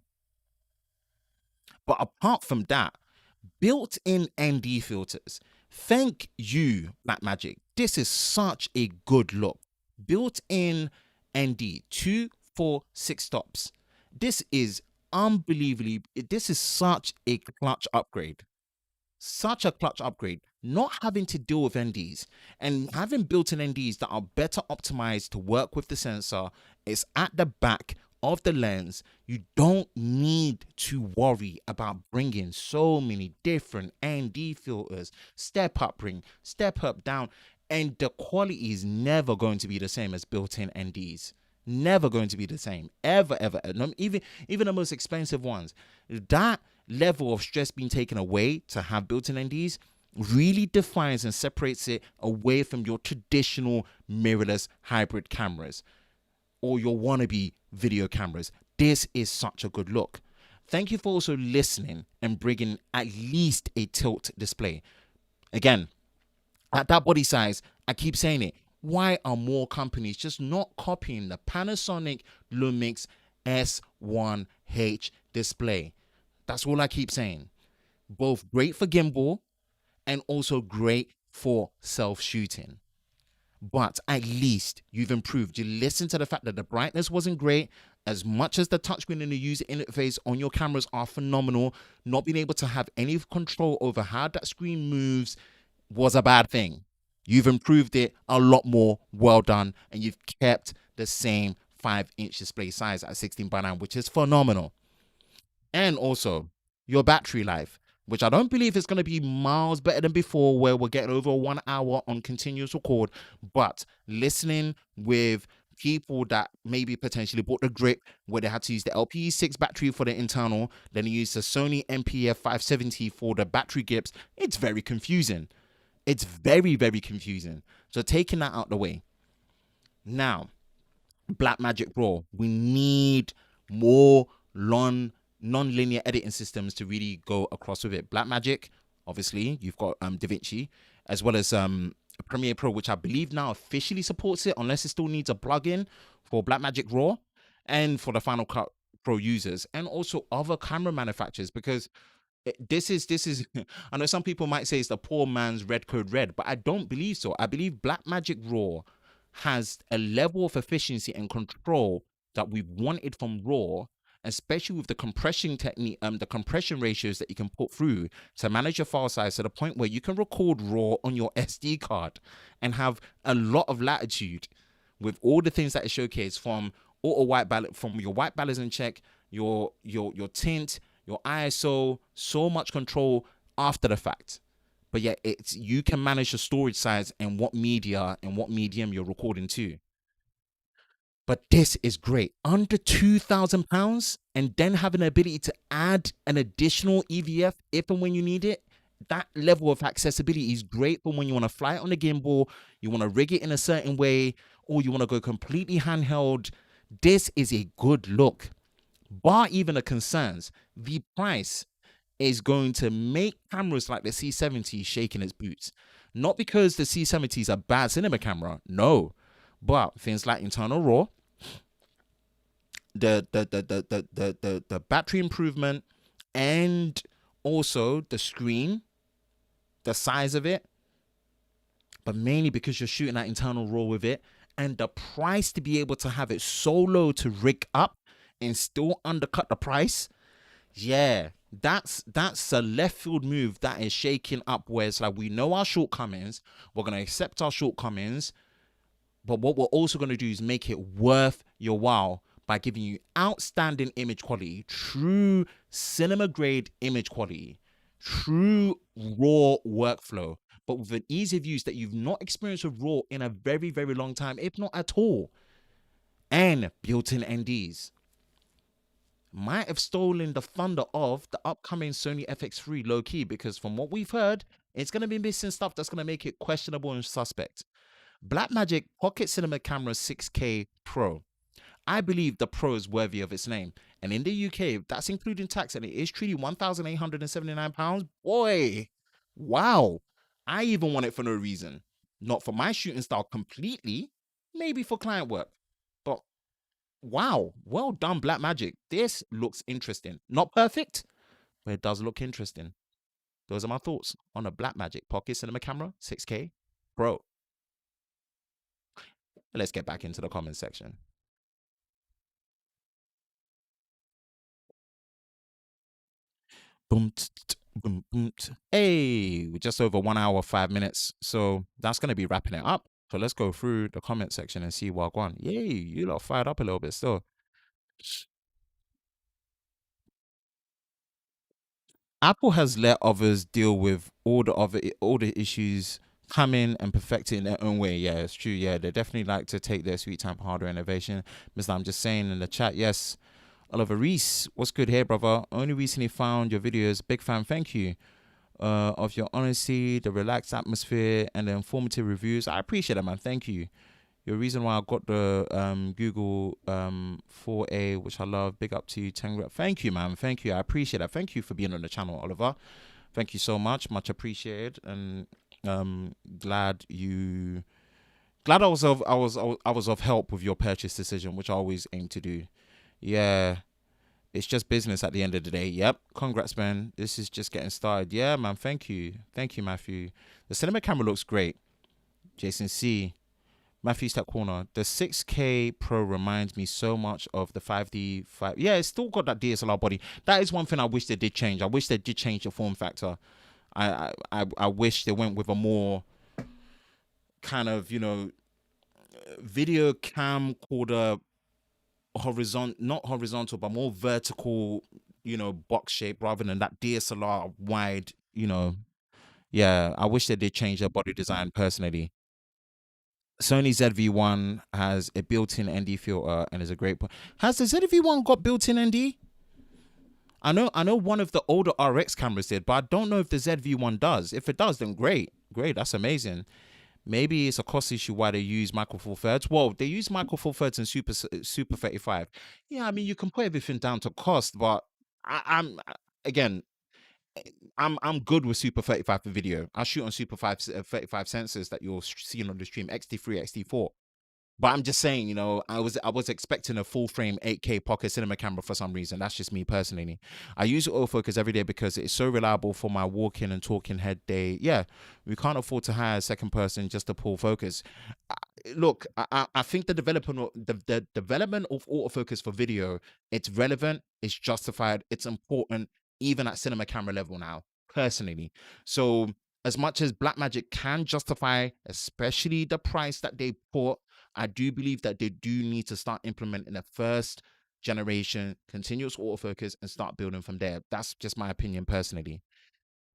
But apart from that, built-in ND filters. Thank you, Blackmagic. This is such a good look. Built-in ND 2, 4, 6 stops. This is unbelievably. This is such a clutch upgrade. Such a clutch upgrade. Not having to deal with NDs and having built-in NDs that are better optimized to work with the sensor. It's at the back of the lens. You don't need to worry about bringing so many different ND filters, step up ring, step up down, and the quality is never going to be the same as built-in NDs. Never going to be the same, ever. Even the most expensive ones. That level of stress being taken away to have built-in NDs really defines and separates it away from your traditional mirrorless hybrid cameras or your wannabe video cameras. This is such a good look. Thank you for also listening and bringing at least a tilt display. Again, at that body size, I keep saying it. Why are more companies just not copying the Panasonic Lumix S1H display? That's all I keep saying. Both great for gimbal and also great for self-shooting. But at least you've improved. You listen to the fact that the brightness wasn't great. As much as the touchscreen and the user interface on your cameras are phenomenal, not being able to have any control over how that screen moves was a bad thing. You've improved it a lot more. Well done. And you've kept the same 5-inch display size at 16:9, which is phenomenal. And also your battery life, which I don't believe is going to be miles better than before, where we're getting over 1 hour on continuous record. But listening with people that maybe potentially bought the grip where they had to use the LPE6 battery for the internal, then they used the Sony MPF 570 for the battery grips, it's very confusing. It's very, very confusing. So taking that out the way. Now, Blackmagic Raw. We need more non-linear editing systems to really go across with it. Blackmagic, obviously, you've got DaVinci, as well as Premiere Pro, which I believe now officially supports it, unless it still needs a plugin for Blackmagic Raw and for the Final Cut Pro users, and also other camera manufacturers, because this is I know some people might say it's the poor man's Red Code Red, but I don't believe so. I believe Blackmagic Raw has a level of efficiency and control that we wanted from Raw, especially with the compression technique, the compression ratios that you can put through to manage your file size to the point where you can record Raw on your SD card and have a lot of latitude with all the things that it showcased, from auto white balance, from your white balance in check, your tint, your ISO, so much control after the fact. But yeah, it's, you can manage your storage size and what media and what medium you're recording to. But this is great. Under £2,000, and then having the ability to add an additional EVF if and when you need it. That level of accessibility is great for when you want to fly it on the gimbal, you want to rig it in a certain way, or you want to go completely handheld. This is a good look. Bar even the concerns, the price is going to make cameras like the C70 shake in its boots. Not because the C70 is a bad cinema camera, no, but things like internal RAW, the battery improvement, and also the screen, the size of it, but mainly because you're shooting that internal RAW with it, and the price to be able to have it so low to rig up and still undercut the price. Yeah, that's a left field move that is shaking up, where it's like, we know our shortcomings, we're going to accept our shortcomings, but what we're also going to do is make it worth your while by giving you outstanding image quality, true cinema grade image quality, true raw workflow. but with an ease of use that you've not experienced with Raw in a very, very long time, if not at all. And built-in NDs. Might have stolen the thunder of the upcoming Sony FX3 low-key, because from what we've heard, it's going to be missing stuff that's going to make it questionable and suspect. Blackmagic Pocket Cinema Camera 6K Pro. I believe the Pro is worthy of its name. And in the UK, that's including tax, and it is truly £1,879. Boy, wow. I even want it for no reason. Not for my shooting style completely, maybe for client work. But wow, well done, Blackmagic. This looks interesting. Not perfect, but it does look interesting. Those are my thoughts on a Blackmagic Pocket Cinema Camera 6K Pro. Let's get back into the comment section. Boom, boom, boom. Hey, we're just over 1 hour, 5 minutes. So that's going to be wrapping it up. So let's go through the comment section and see what going on. Yay, you lot fired up a little bit still. Apple has let others deal with all the issues, come in and perfect it in their own way. Yeah, it's true. Yeah, they definitely like to take their sweet time for hardware innovation. Mister, I'm just saying in the chat, yes. Oliver Reese, what's good here, brother? Only recently found your videos. Big fan, thank you. Of your honesty, the relaxed atmosphere, and the informative reviews. I appreciate it, man. Thank you. Your reason why I got the Google 4A, which I love. Big up to you, Tangra. Thank you, man. Thank you. I appreciate that. Thank you for being on the channel, Oliver. Thank you so much. Much appreciated. And glad I was of help with your purchase decision, which I always aim to do. Yeah. It's just business at the end of the day. Yep. Congrats, man. This is just getting started. Yeah, man. Thank you. Thank you, Matthew. The cinema camera looks great. Jason C. Matthew's Tech Corner. The 6K Pro reminds me so much of the 5D 5. Yeah, it's still got that DSLR body. That is one thing I wish they did change. I wish they did change the form factor. I wish they went with a more kind of, video camcorder not horizontal, but more vertical, box shape rather than that DSLR wide, Yeah, I wish they did change their body design personally. Sony ZV-1 has a built-in ND filter and is a great point. Has the ZV-1 got built-in ND? I know one of the older RX cameras did, but I don't know if the ZV-1 does. If it does, then great. Great, that's amazing. Maybe it's a cost issue why they use Micro Four Thirds. Well, they use Micro Four Thirds and Super 35. Yeah, I mean you can put everything down to cost, but again, I'm good with Super 35 for video. I shoot on Super 35 sensors that you're seeing on the stream, XT3, XT4. But I'm just saying, I was expecting a full frame 8K pocket cinema camera for some reason. That's just me personally. I use autofocus every day because it's so reliable for my walking and talking head day. Yeah, we can't afford to hire a second person just to pull focus. Look, I think the development of autofocus for video, it's relevant, it's justified, it's important, even at cinema camera level now, personally. So as much as Blackmagic can justify, especially the price that they put, I do believe that they do need to start implementing the first generation continuous autofocus and start building from there. That's just my opinion personally.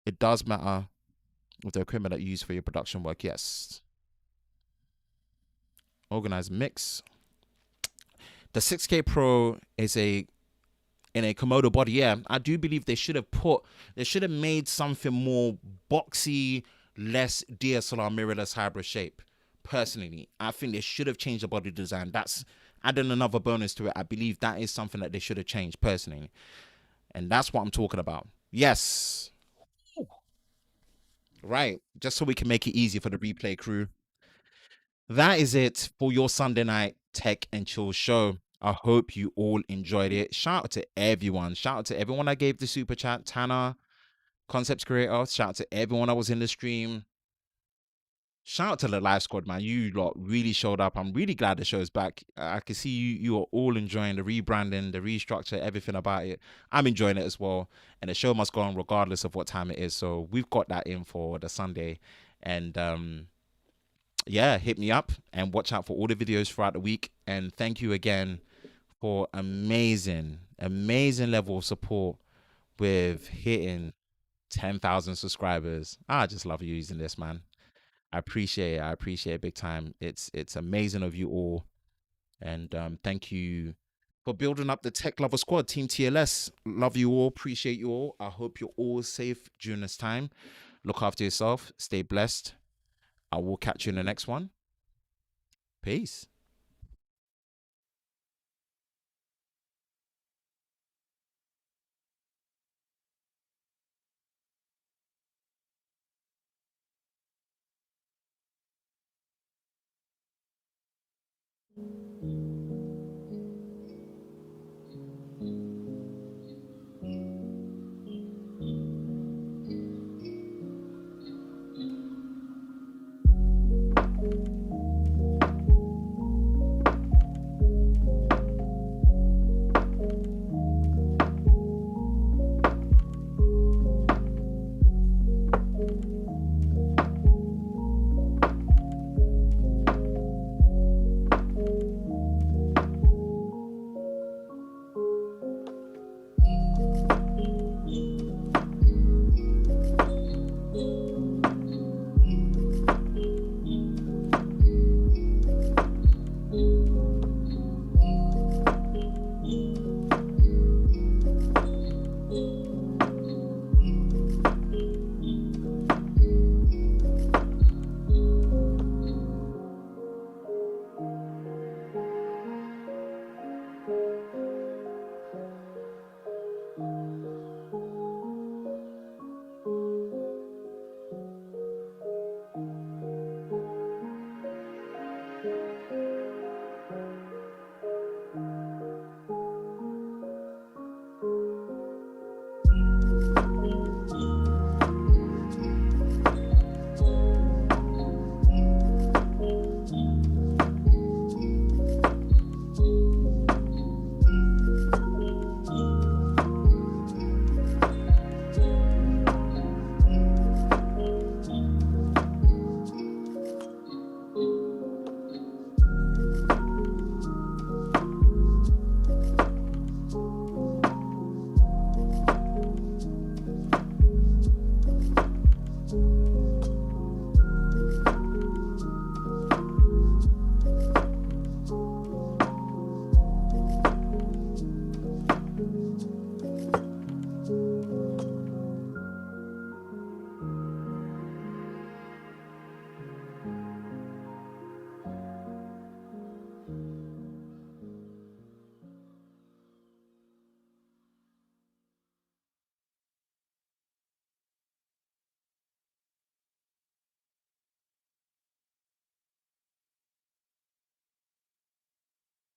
It does matter with the equipment that you use for your production work, yes. Organized mix. The 6K Pro is in a Komodo body. Yeah, I do believe they should have made something more boxy, less DSLR mirrorless hybrid shape. Personally, I think they should have changed the body design. That's adding another bonus to it. I believe that is something that they should have changed personally. And that's what I'm talking about. Yes. Right. Just so we can make it easy for the replay crew. That is it for your Sunday night tech and chill show. I hope you all enjoyed it. Shout out to everyone. Shout out to everyone that gave the super chat. Tanner, Concepts Creator. Shout out to everyone that was in the stream. Shout out to the live squad, man. You lot really showed up. I'm really glad the show's back. I can see you are all enjoying the rebranding, the restructure, everything about it. I'm enjoying it as well. And the show must go on regardless of what time it is. So we've got that in for the Sunday. And yeah, hit me up and watch out for all the videos throughout the week. And thank you again for amazing level of support with hitting 10,000 subscribers. I just love using this, man. I appreciate it. I appreciate it big time. It's amazing of you all. And thank you for building up the Tech Lover Squad, Team TLS. Love you all. Appreciate you all. I hope you're all safe during this time. Look after yourself. Stay blessed. I will catch you in the next one. Peace.